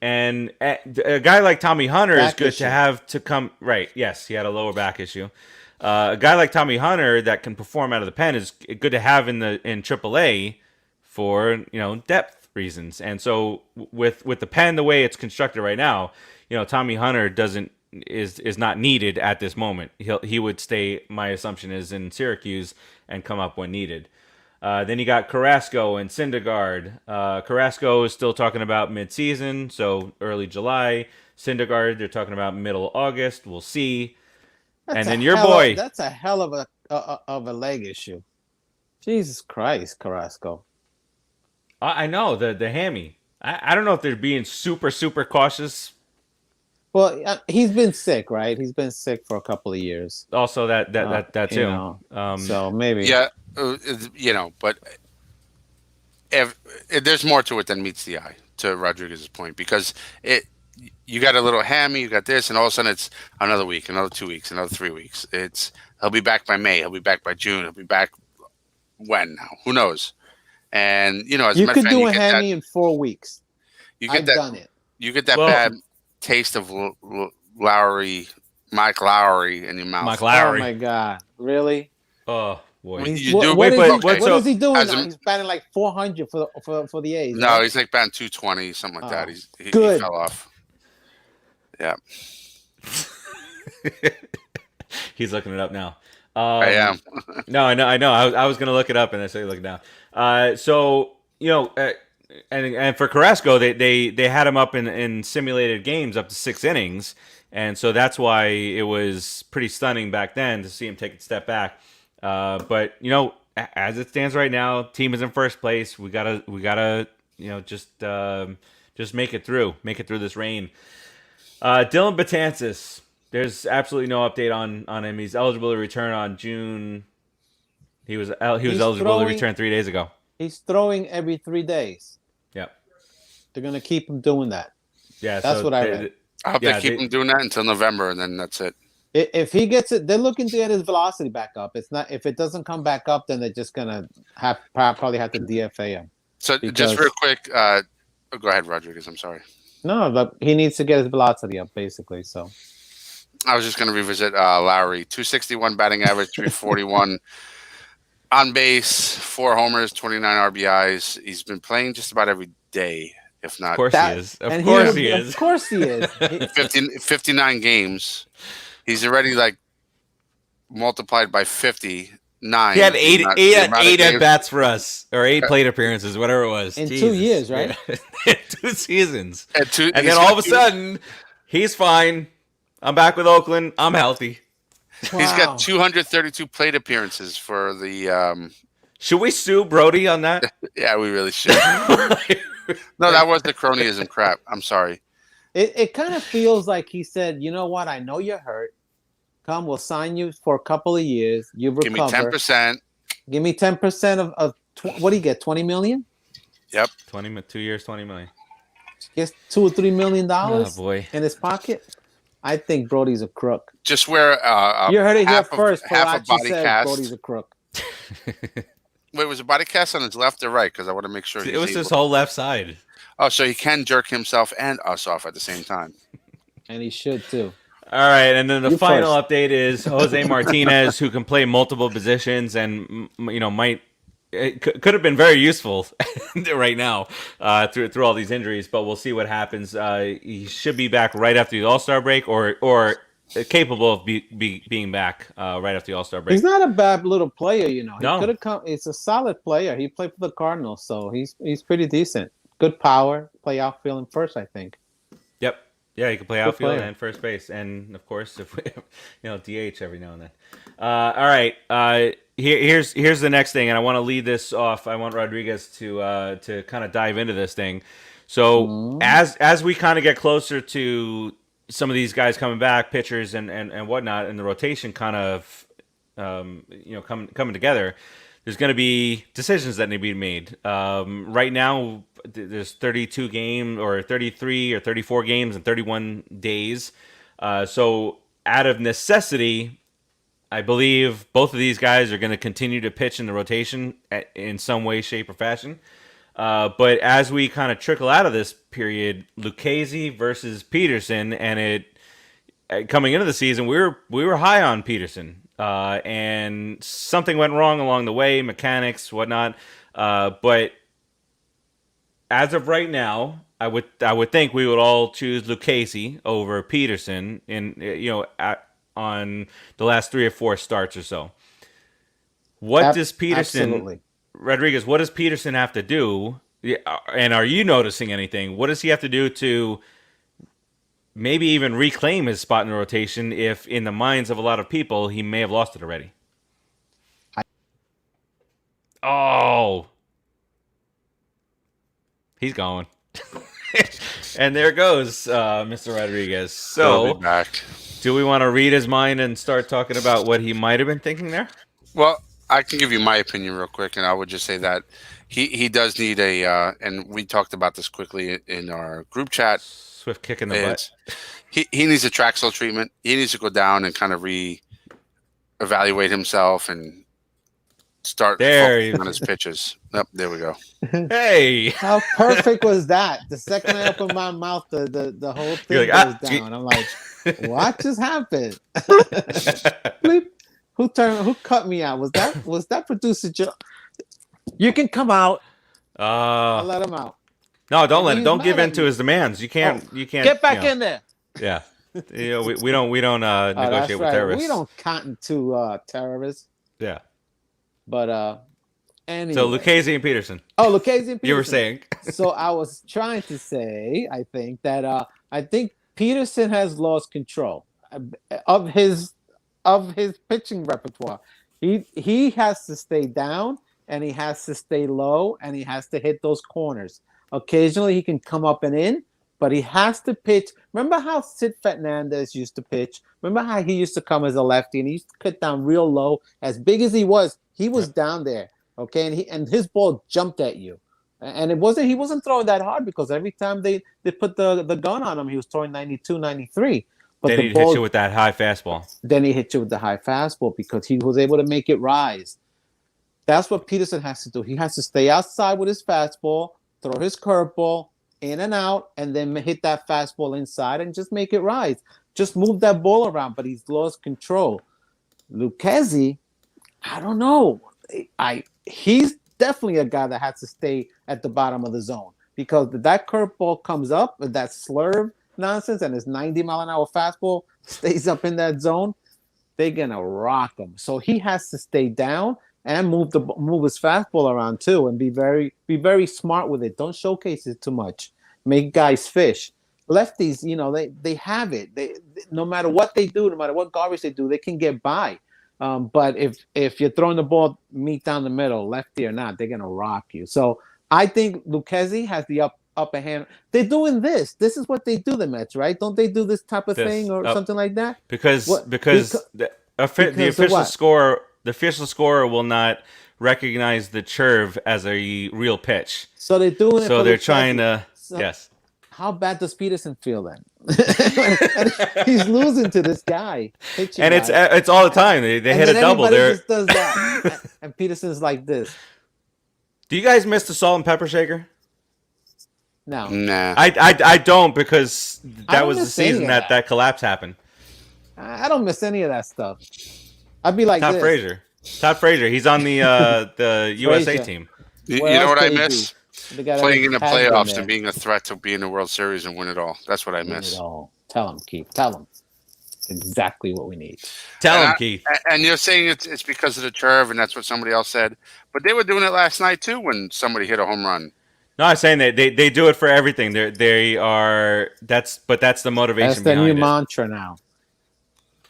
And a guy like Tommy Hunter is good to have to come. Right? Yes, he had a lower back issue. A guy like Tommy Hunter that can perform out of the pen is good to have in AAA. For depth reasons, and so with the pen the way it's constructed right now, Tommy Hunter is not needed at this moment. He would stay. My assumption is in Syracuse and come up when needed. Then you got Carrasco and Syndergaard. Carrasco is still talking about mid-season, so early July. Syndergaard they're talking about middle August. We'll see. And then your boy. That's a hell of a leg issue. Jesus Christ, Carrasco. I know the hammy. I don't know if they're being super cautious. Well, he's been sick, right? He's been sick for a couple of years. Also, that too. So maybe. Yeah, but if there's more to it than meets the eye. To Rodriguez's point, because you got a little hammy, you got this, and all of a sudden it's another week, another 2 weeks, another 3 weeks. He'll be back by May. He'll be back by June. He'll be back when now? Who knows? And as you could do a hammy in 4 weeks. I've done it. You get that bad taste of Mike Lowry in your mouth. Mike Lowry. Oh my God! Really? Oh boy! What is he doing now? He's batting like 400 for the A's. No, right? He's like batting 220, something like that. He fell off. Yeah. He's looking it up now. I am. No, I know. I was gonna look it up, and I saw you look it down. So and for Carrasco, they had him up in simulated games up to 6 innings, and so that's why it was pretty stunning back then to see him take a step back. But as it stands right now, team is in first place. We gotta just make it through this rain. Dylan Betances, there's absolutely no update on him. He's eligible to return on June. He was eligible to return 3 days ago. He's throwing every 3 days. Yep. They're gonna keep him doing that. Yeah, that's what I read. I hope they keep him doing that until November, and then that's it. If he gets it, they're looking to get his velocity back up. It's not if it doesn't come back up, then they're just gonna probably have to DFA him. So just real quick, go ahead, Rodriguez. I'm sorry. No, but he needs to get his velocity up, basically. So I was just going to revisit Lowry. 261 batting average, 341 on base, 4 homers, 29 RBIs. He's been playing just about every day, if not. Of course he is. Of course he is. Of course he is. 59 games. He's already multiplied by 59. He had eight at bats for us, or 8 plate appearances, whatever it was. In 2 years, right? Yeah. 2 seasons. And then all of a sudden, he's fine. I'm back with Oakland. I'm healthy. Wow. He's got 232 plate appearances for the. Should we sue Brody on that? Yeah, we really should. No, that was the cronyism crap. I'm sorry. It kind of feels like he said, you know what? I know you're hurt. Come, we'll sign you for a couple of years. You recover. Give me 10%. Give me 10% of what do you get? 20 million? Yep. 2 years, 20 million. Gets $2 or $3 million in his pocket. I think Brody's a crook. Just wear you heard it here first. Half a body said cast. Brody's a crook. Wait, was a body cast on his left or right? Because I want to make sure. It was his whole left side. Oh, so he can jerk himself and us off at the same time. And he should too. All right, and then the final update is Jose Martinez, who can play multiple positions and could have been very useful right now through all these injuries, but we'll see what happens. He should be back right after the All-Star break, or capable of being back right after the All-Star break. He's not a bad little player, No. He could have come. It's a solid player. He played for the Cardinals, so he's pretty decent. Good power. Play outfield and first, I think. Yep. Yeah, he can play outfield and first base, and of course, if we, DH every now and then. All right. Here's the next thing, and I want to lead this off. I want Rodriguez to kind of dive into this thing. So as we kind of get closer to some of these guys coming back, pitchers and whatnot, and the rotation kind of coming together, there's going to be decisions that need to be made. Right now, there's 32 games, or 33 or 34 games in 31 days. So out of necessity, I believe both of these guys are going to continue to pitch in the rotation in some way, shape, or fashion. But as we kind of trickle out of this period, Luchessi versus Peterson, and coming into the season, we were high on Peterson, and something went wrong along the way, mechanics, whatnot. But as of right now, I would think we would all choose Luchessi over Peterson on the last 3 or 4 starts or so. What does Peterson, absolutely. Rodriguez, what does Peterson have to do? And are you noticing anything? What does he have to do to maybe even reclaim his spot in the rotation if, in the minds of a lot of people, he may have lost it already? He's going. And there goes Mr. Rodriguez. So, do we want to read his mind and start talking about what he might have been thinking there? Well, I can give you my opinion real quick, and I would just say that he does need and we talked about this quickly in our group chat. Swift kick in the butt. He needs a Traxel treatment. He needs to go down and kind of re-evaluate himself and start focusing on his pitches. Yep, there we go. Hey, how perfect was that? The second I opened my mouth, the whole thing goes down. I'm like, what just happened? Who cut me out? Was that producer Joe? You can come out. I'll let him out. No, don't give in to his demands. You can't. You can't get back in there. Yeah. we don't negotiate with terrorists. We don't cotton to terrorists. Yeah. But anyway. So Luchessi and Peterson. Oh, Luchessi and Peterson. You were saying. So I was trying to say, I think Peterson has lost control of his pitching repertoire. He has to stay down and he has to stay low and he has to hit those corners. Occasionally he can come up and in, but he has to pitch. Remember how Sid Fernandez used to pitch? Remember how he used to come as a lefty and he used to cut down real low? As big as he was down there. Okay, and his ball jumped at you. And he wasn't throwing that hard because every time they put the gun on him, he was throwing 92, 93. But then he'd hit you with that high fastball. Then he hit you with the high fastball because he was able to make it rise. That's what Peterson has to do. He has to stay outside with his fastball, throw his curveball in and out, and then hit that fastball inside and just make it rise. Just move that ball around, but he's lost control. Luchessi, I don't know. He's definitely a guy that has to stay at the bottom of the zone because if that curveball comes up with that slurve nonsense and his 90-mile-an-hour fastball stays up in that zone, they're gonna rock him. So he has to stay down and move his fastball around too, and be very smart with it. Don't showcase it too much. Make guys fish. Lefties, they have it. They no matter what they do, no matter what garbage they do, they can get by. But if you're throwing the ball meat down the middle, lefty or not, they're gonna rock you. So I think Luchessi has the upper hand. They're doing this. This is what they do, the Mets, right? Don't they do this type of thing or something like that? Because the official scorer will not recognize the churve as a real pitch. So they're doing it. So they're trying to. Yes. How bad does Peterson feel then? He's losing to this guy. And it's all the time. They hit a double there. Just does that. And Peterson's like this. Do you guys miss the salt and pepper shaker? No. Nah. I don't because that was the season that collapse happened. I don't miss any of that stuff. I'd be like Todd Frazier. He's on the USA team. You know what I miss? Playing in the playoffs and being a threat to be in the World Series and win it all. That's what I miss. Tell him, Keith. Tell him. Exactly what we need. Tell him, Keith. And you're saying it's because of the curve, and that's what somebody else said. But they were doing it last night, too, when somebody hit a home run. No, I'm saying that they do it for everything. That's the motivation. That's the new mantra now.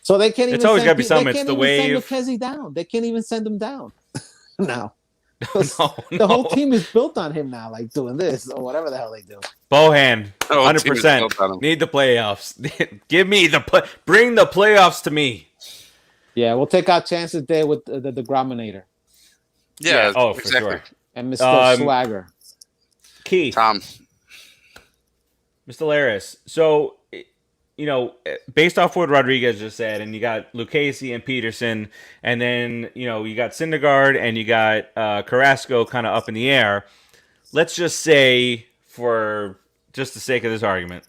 So they can't even. It's always got to be something. It's the wave. Send Luchessi down. They can't even send him down now. The whole team is built on him now, like doing this or whatever the hell they do. Bohan, 100%. Need the playoffs. Bring the playoffs to me. Yeah, we'll take our chances there with the Grominator. Yeah. Oh, exactly. For sure. And Mr. Swagger. Keith. Tom. Mr. Laris. So, based off what Rodriguez just said, and you got Luchessi and Peterson, and then, you got Syndergaard and you got Carrasco kind of up in the air. Let's just say, for just the sake of this argument,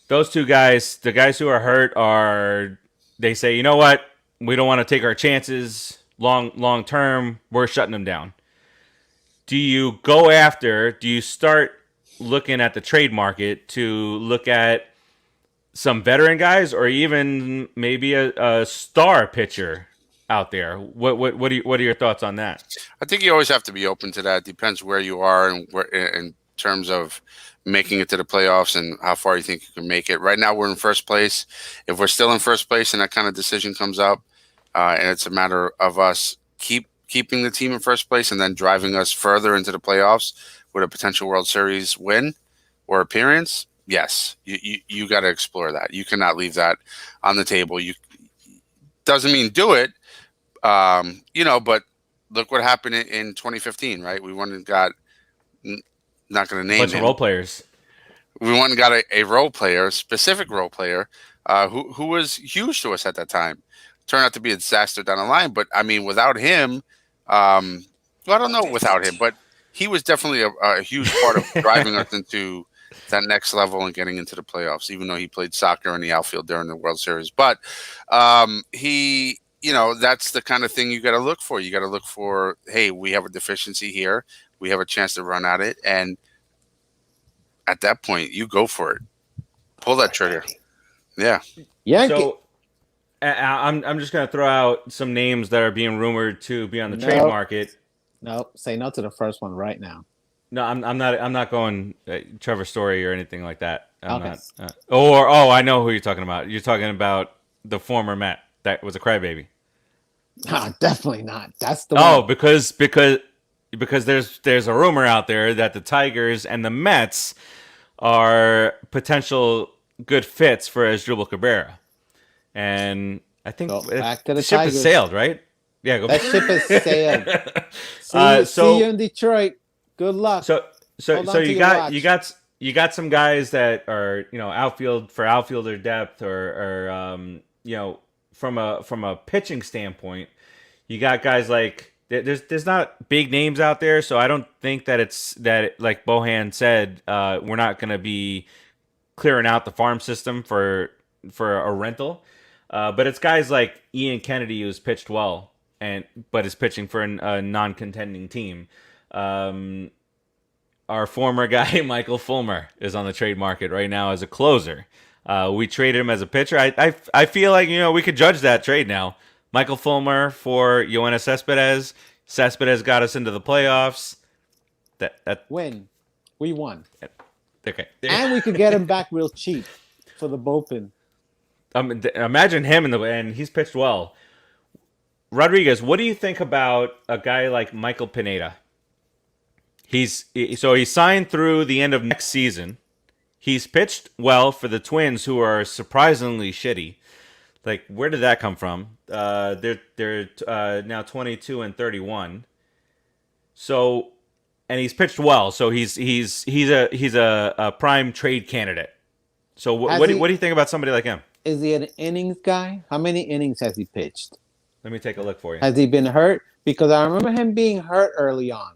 those two guys, the guys who are hurt they say, you know what? We don't want to take our chances long term. We're shutting them down. Do you start looking at the trade market to look at some veteran guys or even maybe a star pitcher out there? What are your thoughts on that? I think you always have to be open to that. It depends where you are and where in terms of making it to the playoffs and how far you think you can make it. Right now we're in first place. If we're still in first place and that kind of decision comes up, and it's a matter of us keeping the team in first place and then driving us further into the playoffs with a potential World Series win or appearance, yes, you got to explore that. You cannot leave that on the table. Doesn't mean do it, but look what happened in 2015, right? We went and got, not going to name bunch him. Of role players. We went and got a role player, specific role player, who was huge to us at that time. Turned out to be a disaster down the line, but I mean, without him, I don't know without him, but he was definitely a huge part of driving us into that next level and getting into the playoffs, even though he played soccer in the outfield during the World Series. But he, that's the kind of thing you got to look for. You got to look for, hey, we have a deficiency here. We have a chance to run at it. And at that point, you go for it. Pull that trigger. Yeah. Yankee. So I'm just gonna throw out some names that are being rumored to be on the trade market. Nope. Say no to the first one right now. No, I'm not going Trevor Story or anything like that. I'm Okay. not. I know who you're talking about. You're talking about the former Met that was a crybaby. No, definitely not. That's the one. Because there's a rumor out there that the Tigers and the Mets are potential good fits for Asdrubal Cabrera, and I think back to the ship Tigers. has sailed, right? Yeah, go that ship has sailed. See you in Detroit. Good luck. So you got some guys that are outfielder depth or from a pitching standpoint, you got guys like there's not big names out there, so I don't think that like Bohan said, we're not going to be clearing out the farm system for a rental, but it's guys like Ian Kennedy who's pitched well but is pitching for a non-contending team. Our former guy, Michael Fulmer, is on the trade market right now as a closer. We traded him as a pitcher. I feel like, we could judge that trade now. Michael Fulmer for Yoenis Cespedes. Cespedes got us into the playoffs. Win. We won. Okay. And we could get him back real cheap for the bullpen. Imagine him and he's pitched well. Rodriguez, what do you think about a guy like Michael Pineda? He signed through the end of next season. He's pitched well for the Twins, who are surprisingly shitty. Like, where did that come from? They're now 22 and 31. So, and he's pitched well. So he's a prime trade candidate. So what do you think about somebody like him? Is he an innings guy? How many innings has he pitched? Let me take a look for you. Has he been hurt? Because I remember him being hurt early on.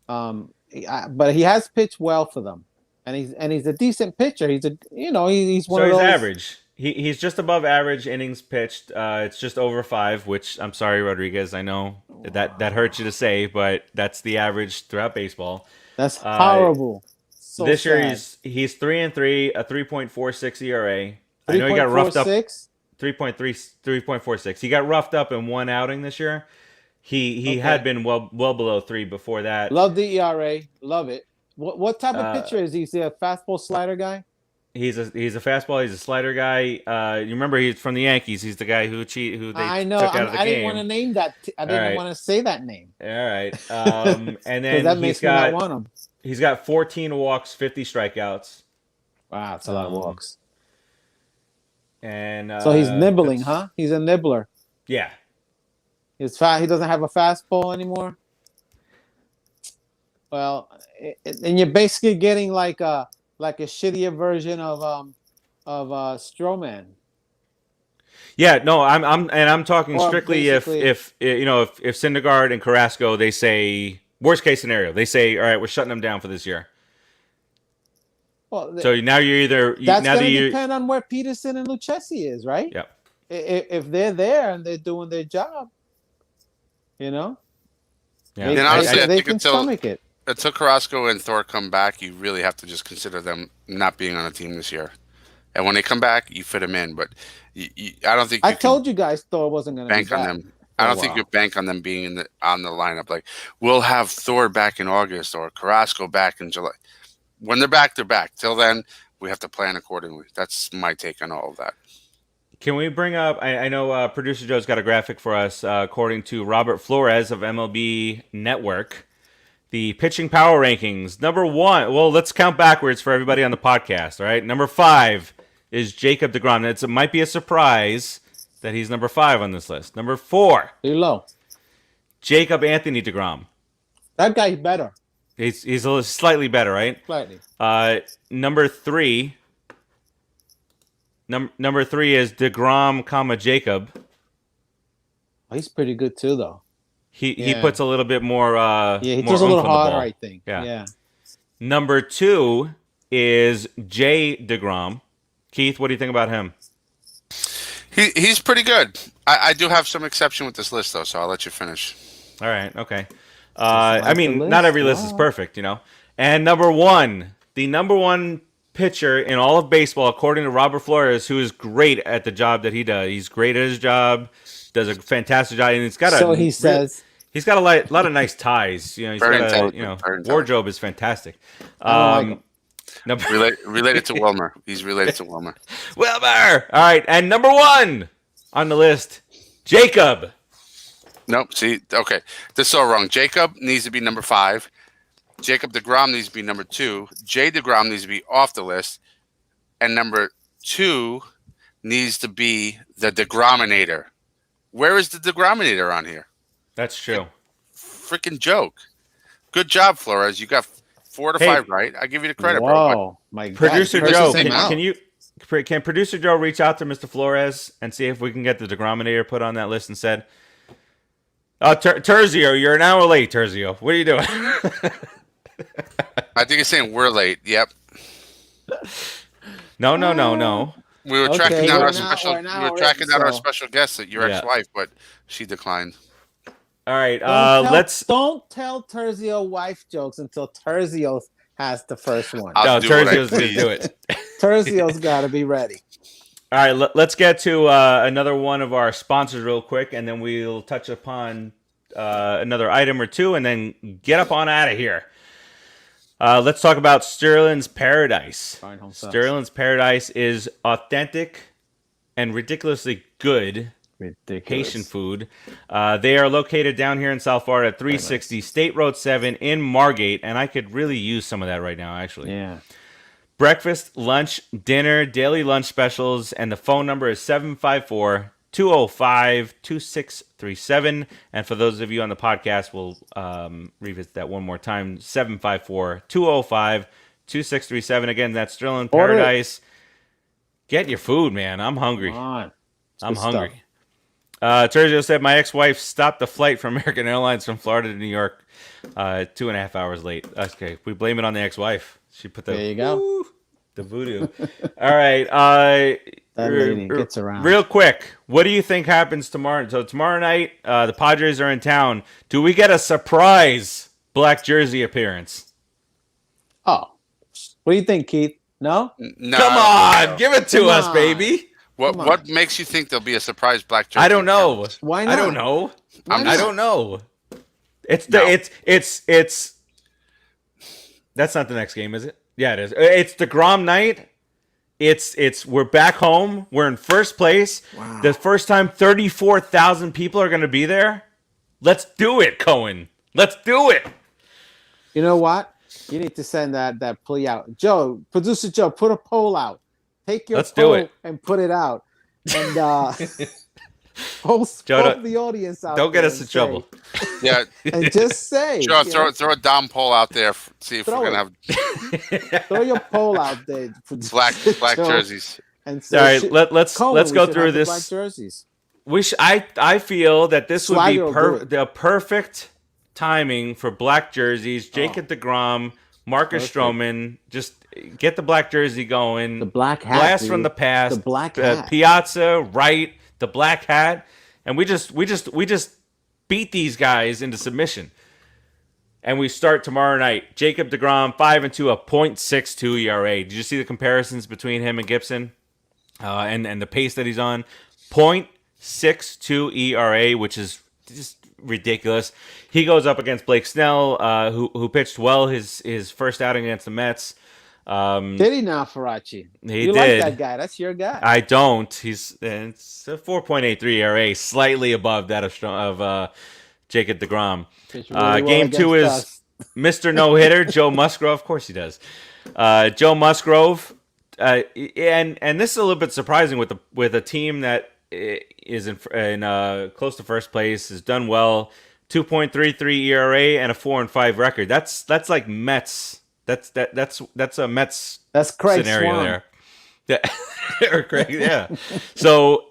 But he has pitched well for them, and he's a decent pitcher. He's one of those. So he's average. He's just above average innings pitched. It's just over 5, which I'm sorry, Rodriguez. I know that hurts you to say, but that's the average throughout baseball. That's horrible. So this year sad. he's 3-3, a 3.46 ERA. I know he got roughed up. 3.46. He got roughed up in one outing this year. He had been well below 3 before that. Love the ERA. Love it. What type of pitcher is he? Is he a fastball slider guy? He's a fastball. He's a slider guy. You remember he's from the Yankees. He's the guy who they took out of the game. I didn't want to name that. I didn't want to say that name. All right. And then that makes me not want him. He's got 14 walks, 50 strikeouts. Wow, that's a lot of walks. And so he's nibbling, huh? He's a nibbler. Yeah. He doesn't have a fastball anymore. Well, and you're basically getting like a shittier version of Stroman. Yeah, no, I'm talking strictly if Syndergaard and Carrasco, they say worst case scenario, they say, all right, we're shutting them down for this year. Well, so now you're either that's going to depend on where Peterson and Luchessi is, right? Yep. If they're there and they're doing their job, Yeah. And honestly, they can stomach it. Until Carrasco and Thor come back, you really have to just consider them not being on a team this year. And when they come back, you fit them in. But I don't think I told you guys Thor wasn't going to bank on them. I don't think you bank on them being on the lineup. Like, we'll have Thor back in August or Carrasco back in July. When they're back, they're back. Till then, we have to plan accordingly. That's my take on all of that. Can we bring up? I know producer Joe's got a graphic for us. According to Robert Flores of MLB Network, the pitching power rankings. Number 1. Well, let's count backwards for everybody on the podcast. All right. Number 5 is Jacob deGrom. It might be a surprise that he's number 5 on this list. Number 4. Too low. Jacob Anthony deGrom. That guy's better. He's a little slightly better, right? Slightly. Number 3. Number 3 is deGrom, Jacob. Oh, he's pretty good too, though. He puts a little bit more. He more throws a little harder, ball. I think. Yeah. Number 2 is Jay deGrom. Keith, what do you think about him? He's pretty good. I do have some exception with this list, though, so I'll let you finish. All right. Okay. I mean, not every list is perfect, And number 1, the number 1 pitcher in all of baseball, according to Robert Flores, who is great at the job that he does. He's great at his job, does a fantastic job, and he's got So he says. He's got a lot of nice ties. You know, he's Very got intelligent, very wardrobe is fantastic. I don't like him. No, Related to Wilmer. He's related to Wilmer. Wilmer. All right, and number 1 on the list, Jacob. Nope. See, okay, this is so wrong. Jacob needs to be number 5. Jacob deGrom needs to be number 2. Jay deGrom needs to be off the list, and number 2 needs to be the deGrominator. Where is the deGrominator on here? That's true. Freaking joke. Good job, Flores. You got 4 to 5 right. I give you the credit, bro. Whoa, my God. Producer Joe, Curses can Producer Joe reach out to Mr. Flores and see if we can get the deGrominator put on that list instead? Terzio, you're an hour late, Terzio. What are you doing? I think he's saying we're late. Yep. No. We were Okay, tracking down we're our now- special. we're We now were tracking down our so- special guest, your Yeah. ex-wife, but she declined. All right, Don't tell Terzio wife jokes until Terzio has the first one. I'll do what I Terzio's gonna please. do it. Terzio's got to be ready. All right, let's get to another one of our sponsors real quick, and then we'll touch upon another item or two, and then get up on out of here. Let's talk about Sterling's Paradise. Sterling's Paradise is authentic and ridiculously good Haitian food. They are located down here in South Florida at 360 State Road 7 in Margate, and I could really use some of that right now, actually. Yeah. Breakfast, lunch, dinner, daily lunch specials, and the phone number is 754-205-2637. And for those of you on the podcast, we'll revisit that one more time, 754-205-2637. Again, that's Sterling Paradise. Get your food, man. I'm hungry. Come on. I'm hungry. Terzio said, my ex-wife stopped the flight from American Airlines from Florida to New York 2.5 hours late. Okay, we blame it on the ex-wife. She put the, There you go. The voodoo. All right. That lady gets around. Real quick, what do you think happens tomorrow? So tomorrow night, the Padres are in town. Do we get a surprise black jersey appearance? Oh. What do you think, Keith? No? No, Come on, give it to us, on. baby. What makes you think there'll be a surprise black jersey? I don't know. Why not? I don't know. Why I not? don't know. It's that's not the next game, is it? Yeah, it is. It's the Grom night. We're back home. We're in first place. Wow. The first time 34,000 people are going to be there. Let's do it, Cohen. Let's do it. You know what? You need to send that plea out. Joe, producer Joe, put a poll out. Take your Let's do poll it. and put it out. And post the audience out. Don't get there us in and trouble. Yeah, and just say. Joe, you know, throw a Dom poll out there. See if Throw we're gonna have throw your poll out there. black Joe, jerseys. And say, All right, let's Cohen, let's we go should through have the this. Black jerseys. I feel that this would Swagger will do be it. the perfect timing for black jerseys. Jacob deGrom, Marcus Perfect. Stroman, just get the black jersey going. The black hat. Blast dude. from the past. The black hat. Piazza, right? The black hat, and we just beat these guys into submission. And we start tomorrow night. Jacob deGrom 5-2, a .62 ERA. Did you see the comparisons between him and Gibson, and the pace that he's on? .62 ERA, which is just ridiculous. He goes up against Blake Snell, who pitched well his first outing against the Mets. Did he now, Farachi? He you did. like that guy? That's your guy. I don't. It's a 4.83 ERA, slightly above that of Jacob deGrom. Pitched really well Game 2 is against us. Mr. No-Hitter, Joe Musgrove. Of course he does. Joe Musgrove. And this is a little bit surprising with a team that is in close to first place, has done well. 2.33 ERA and a 4-5 record. That's like Mets. That's a Mets That's Craig scenario Swan. there. Or Craig, yeah. So,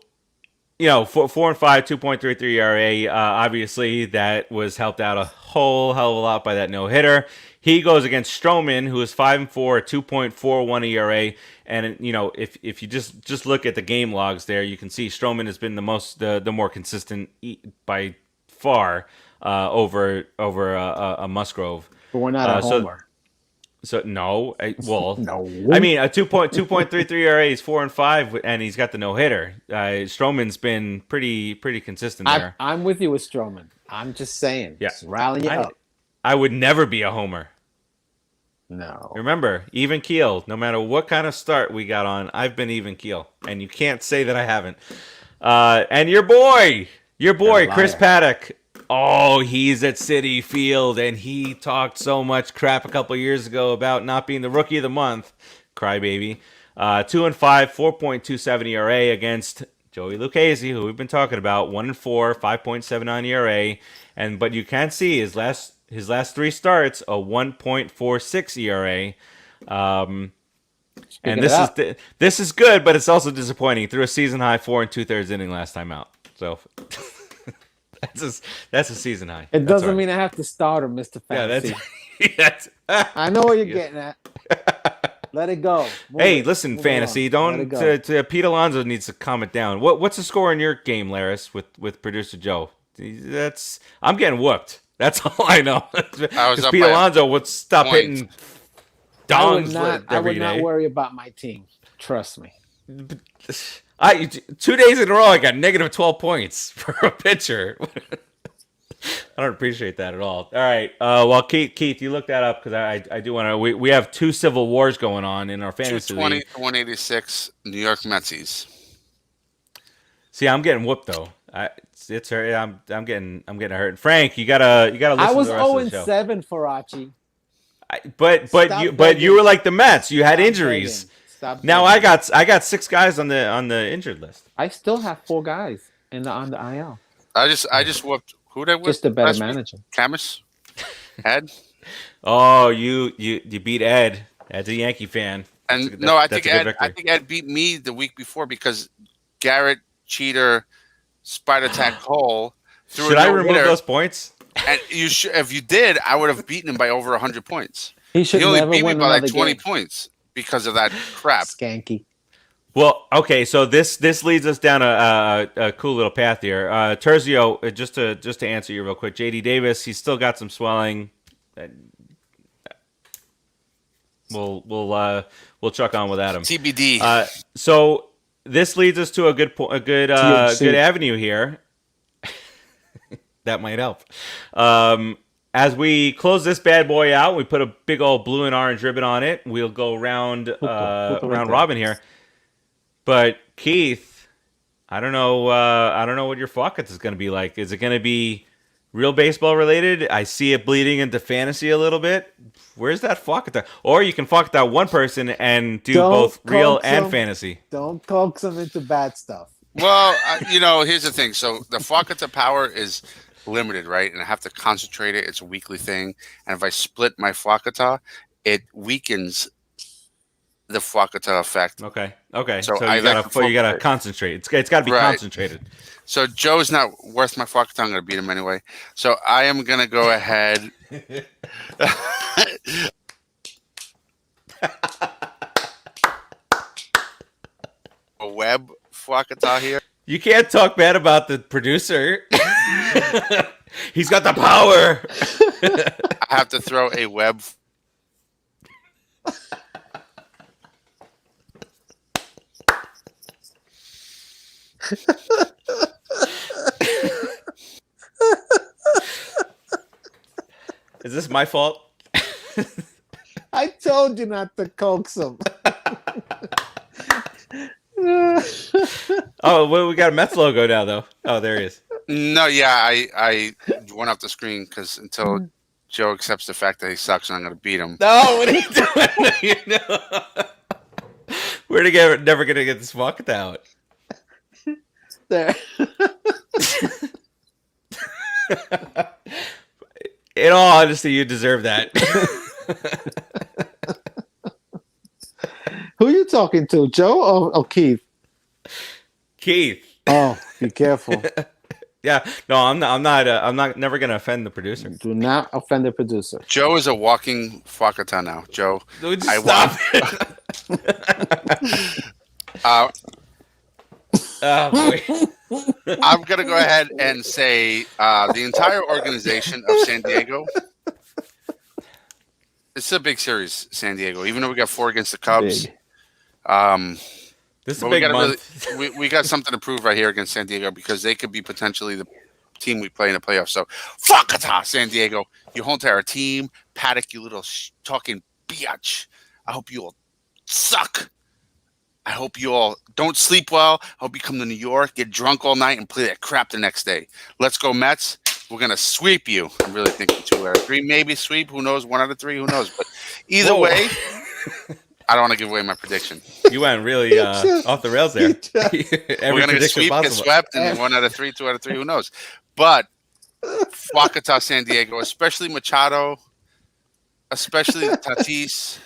4-5, 2.33 ERA. Obviously, that was helped out a whole hell of a lot by that no-hitter. He goes against Stroman, who is 5-4, 2.41 ERA. And if you just look at the game logs there, you can see Stroman has been the more consistent by far over a Musgrove. But we're not a homer. So no, No. I mean a 2.33 ERA is 4-5, and he's got the no hitter. Stroman's been pretty consistent there. I'm with you with Stroman. I'm just saying, just rallying you up. I would never be a homer. No. Remember, even keel. No matter what kind of start we got on, I've been even keel, and you can't say that I haven't. And your boy, Chris Paddock. Oh, he's at Citi Field, and he talked so much crap a couple years ago about not being the rookie of the month. Crybaby. 2-5, 4.27 ERA against Joey Luchessi, who we've been talking about. 1-4, 5.79 ERA, but you can see his last 3 starts a 1.46 ERA. And this is good, but it's also disappointing. He threw a season high 4 2/3 inning last time out. So. That's a season high. It doesn't mean I have to start him, Mr. Fantasy. I know what you're getting at. Let it go. Listen, Fantasy. Don't. Pete Alonso needs to calm it down. What's the score in your game, Laris, with producer Joe? I'm getting whooped. That's all I know. Because Pete Alonso would stop hitting dongs I would not worry about my team. Trust me. 2 days in a row, I got negative 12 points for a pitcher. I don't appreciate that at all. All right. Well, Keith, you look that up because I do want to. We have 2 civil wars going on in our fantasy 220 league. to 186, New York Metsies. See, I'm getting whooped though. It's hurt. I'm getting hurt. Frank, you gotta listen. I was to the rest of the show. 0-7 for Archie. But you were like the Mets. You had injuries. Now I got 6 guys on the injured list. I still have 4 guys on the IL. I just whooped. Who did I whip? Just a better manager. Camus? Ed? Oh, you beat Ed. Ed's a Yankee fan. And I think Ed beat me the week before because Garrett, Cheater, Spider Tack Cole threw. Should I remove those points? And if you did, I would have beaten him by over 100 points. He only beat me by like 20 points because of that crap. Skanky. Well, okay, so this leads us down a cool little path here. Terzio, just to answer you real quick, JD Davis, he's still got some swelling. We'll chuck on with Adam. TBD. So this leads us to a good avenue here. That might help. As we close this bad boy out, we put a big old blue and orange ribbon on it. We'll go round robin here. But Keith, I don't know what your Fwakata is going to be like. Is it going to be real baseball related? I see it bleeding into fantasy a little bit. Where's that Fwakata? Or you can Fwakata one person and do both real and fantasy. Don't coax them into bad stuff. Well, here's the thing. So the Fwakata power is limited, right? And I have to concentrate it. It's a weekly thing. And if I split my Fwakata, it weakens the Fwakata effect. Okay. So you gotta concentrate. It's gotta be concentrated. So Joe's not worth my Fwakata. I'm gonna beat him anyway. So I am gonna go ahead. A web Fwakata here. You can't talk bad about the producer. He's got the power. I have to throw a web. Is this my fault? I told you not to coax him. Oh, well, we got a Mets logo now, though. Oh, there he is. No, yeah, I went off the screen because until Joe accepts the fact that he sucks and I'm going to beat him. No, what are you doing? We're never going to get this Fwakata out. There. In all honesty, you deserve that. Who are you talking to, Joe or Keith? Keith. Oh, be careful. Yeah, no, I'm not. Never gonna offend the producer. Do not offend the producer. Joe is a walking Fwakata now. Joe, stop it. I'm gonna go ahead and say the entire organization of San Diego It's a big series, San Diego. Even though we got 4 against the Cubs, Big. This is a big month. We got something to prove right here against San Diego because they could be potentially the team we play in the playoffs. So, Fwakata, San Diego. You whole entire team. Paddock, you little talking biatch. I hope you all suck. I hope you all don't sleep well. I hope you come to New York, get drunk all night, and play that crap the next day. Let's go, Mets. We're going to sweep you. I'm really thinking 2 out of 3. Maybe sweep. Who knows? 1 out of 3. Who knows? But either way, I don't want to give away my prediction. You went really off the rails there. We're going to get sweep, get swept, and 1 out of 3, 2 out of 3. Who knows? But Fwakata, San Diego, especially Machado, especially Tatis.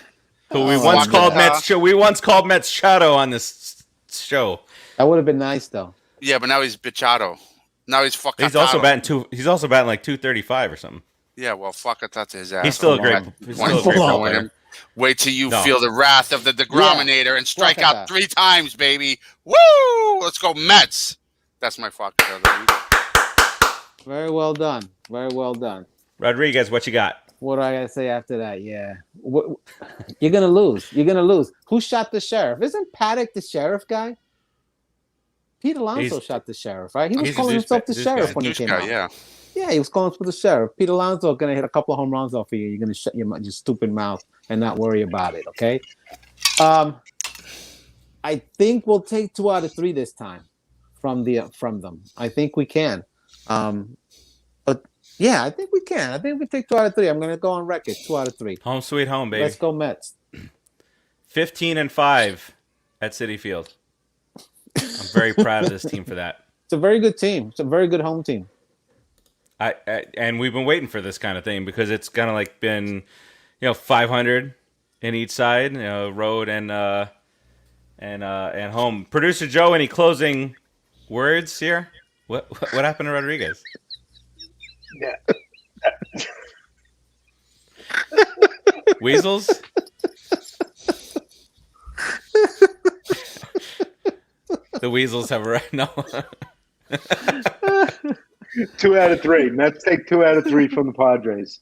Who we once called Mets. We once called Mets Chato on this show. That would have been nice, though. Yeah, but now he's Bichado. Now he's Fwakata. He's also batting like 235 or something. Yeah, well, Fwakata to his ass. He's still a great player. Wait till you feel the wrath of the Degrominator and strike out 3 times, baby. Woo! Let's go, Mets. That's my Fwakata. Very well done. Very well done. Rodriguez, what you got? What do I gotta say after that? Yeah, you're gonna lose. You're gonna lose. Who shot the sheriff? Isn't Paddock the sheriff guy? Pete Alonso shot the sheriff, right? He was calling himself the sheriff when he came out. Yeah, he was calling for the sheriff. Pete Alonso gonna hit a couple of home runs off of you. You're gonna shut your stupid mouth and not worry about it. Okay. I think we'll take 2 out of 3 this time from them. I think we can. But yeah, I think we can. I think we take 2 out of 3. I'm gonna go on record. 2 out of 3. Home sweet home, baby. Let's go Mets. 15-5 at Citi Field. I'm very proud of this team for that. It's a very good team. It's a very good home team. And we've been waiting for this kind of thing because it's kind of like been, 500 in each side, road and home. Producer Joe, any closing words here? What happened to Rodriguez? Yeah. Weasels? The Weasels have no. 2 out of 3. Mets take 2 out of 3 from the Padres.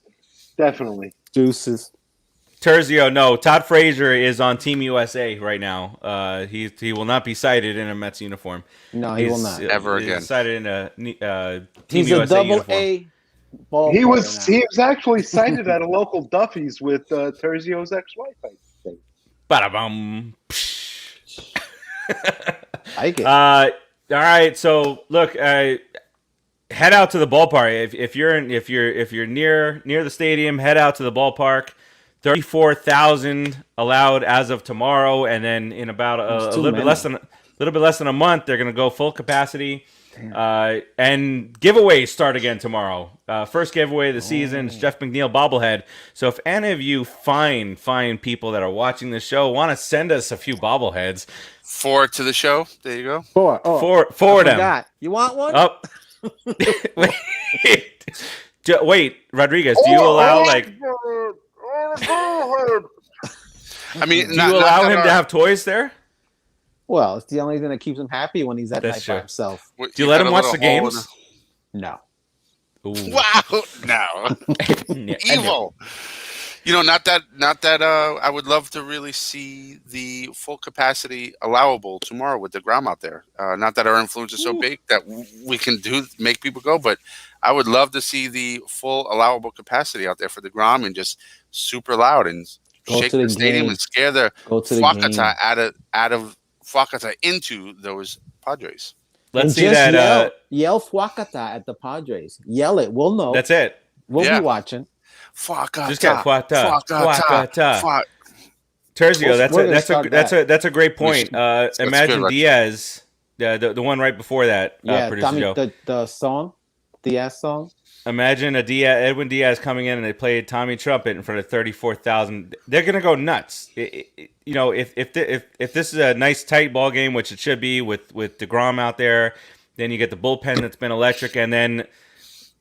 Definitely. Deuces. Terzio, no. Todd Frazier is on Team USA right now. He will not be cited in a Mets uniform. No, he will not. Ever again. He's cited in a Team He's USA a double uniform. A ball He was actually cited at a local Duffy's with Terzio's ex-wife, I think. Ba-da-bum. I get it. All right, so look, head out to the ballpark. If you're near the stadium, head out to the ballpark. 34,000 allowed as of tomorrow, and then in about a little bit less than a month, they're gonna go full capacity. And giveaways start again tomorrow. First giveaway of the season is Jeff McNeil bobblehead. So if any of you fine people that are watching the show want to send us a few bobbleheads, 4 to the show. There you go. 4. Oh, four them. You want one? Up. Wait, Rodriguez, do you allow I mean, do you allow him to have toys there? Well, it's the only thing that keeps him happy when he's at night by himself. Do you let him watch the games? No. Ooh. Wow, no. Evil. Not that I would love to really see the full capacity allowable tomorrow with DeGrom out there. Not that our influence is so big that we can make people go, but I would love to see the full allowable capacity out there for DeGrom and just super loud and shake the stadium and scare the Fwakata out of Fwakata into those Padres. Let's see that. Yell Fwakata at the Padres. Yell it. We'll know. That's it. We'll be watching. Fwakata. Just get Fwakata. Terzio, that's a great point. Imagine Diaz, the one right before that. Producer Joe. The song, Diaz song. Imagine Edwin Diaz coming in and they played Tommy Trumpet in front of 34,000. They're gonna go nuts. If this is a nice tight ball game, which it should be with DeGrom out there, then you get the bullpen that's been electric, and then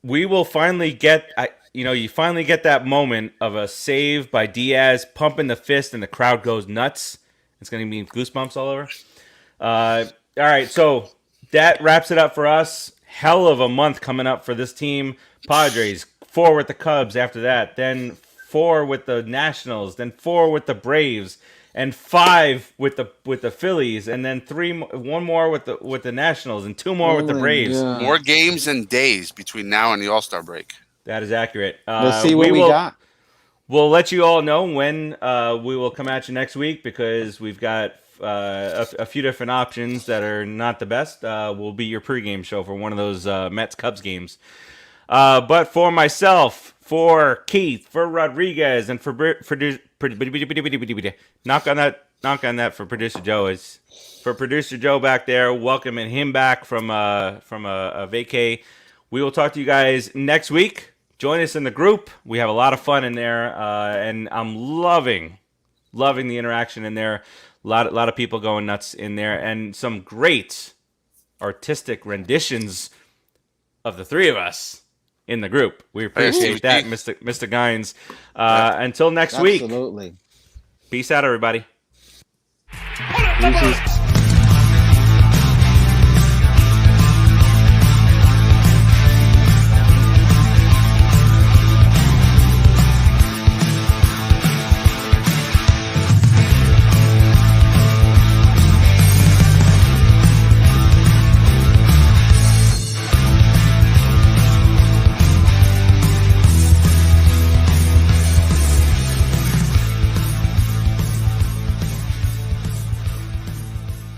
we will finally get. You finally get that moment of a save by Diaz, pumping the fist, and the crowd goes nuts. It's gonna be goosebumps all over. All right, so that wraps it up for us. Hell of a month coming up for this team. Padres, 4 with the Cubs after that. Then 4 with the Nationals, then 4 with the Braves, and 5 with the Phillies, and then 1 more with the Nationals, and 2 more with the Braves. God. More games and days between now and the All-Star break. That is accurate. Let's see what we got. We'll let you all know when we will come at you next week, because we've got a few different options that are not the best. Will be your pregame show for one of those Mets-Cubs games. But for myself, for Keith, for Rodriguez, and for knock on that for producer Joe. For producer Joe back there, welcoming him back from a vacay. We will talk to you guys next week. Join us in the group. We have a lot of fun in there, and I'm loving the interaction in there. A lot of people going nuts in there, and some great artistic renditions of the three of us in the group. We appreciate that, Mr. Gines. Until next week. Absolutely. Peace out, everybody. Deuces.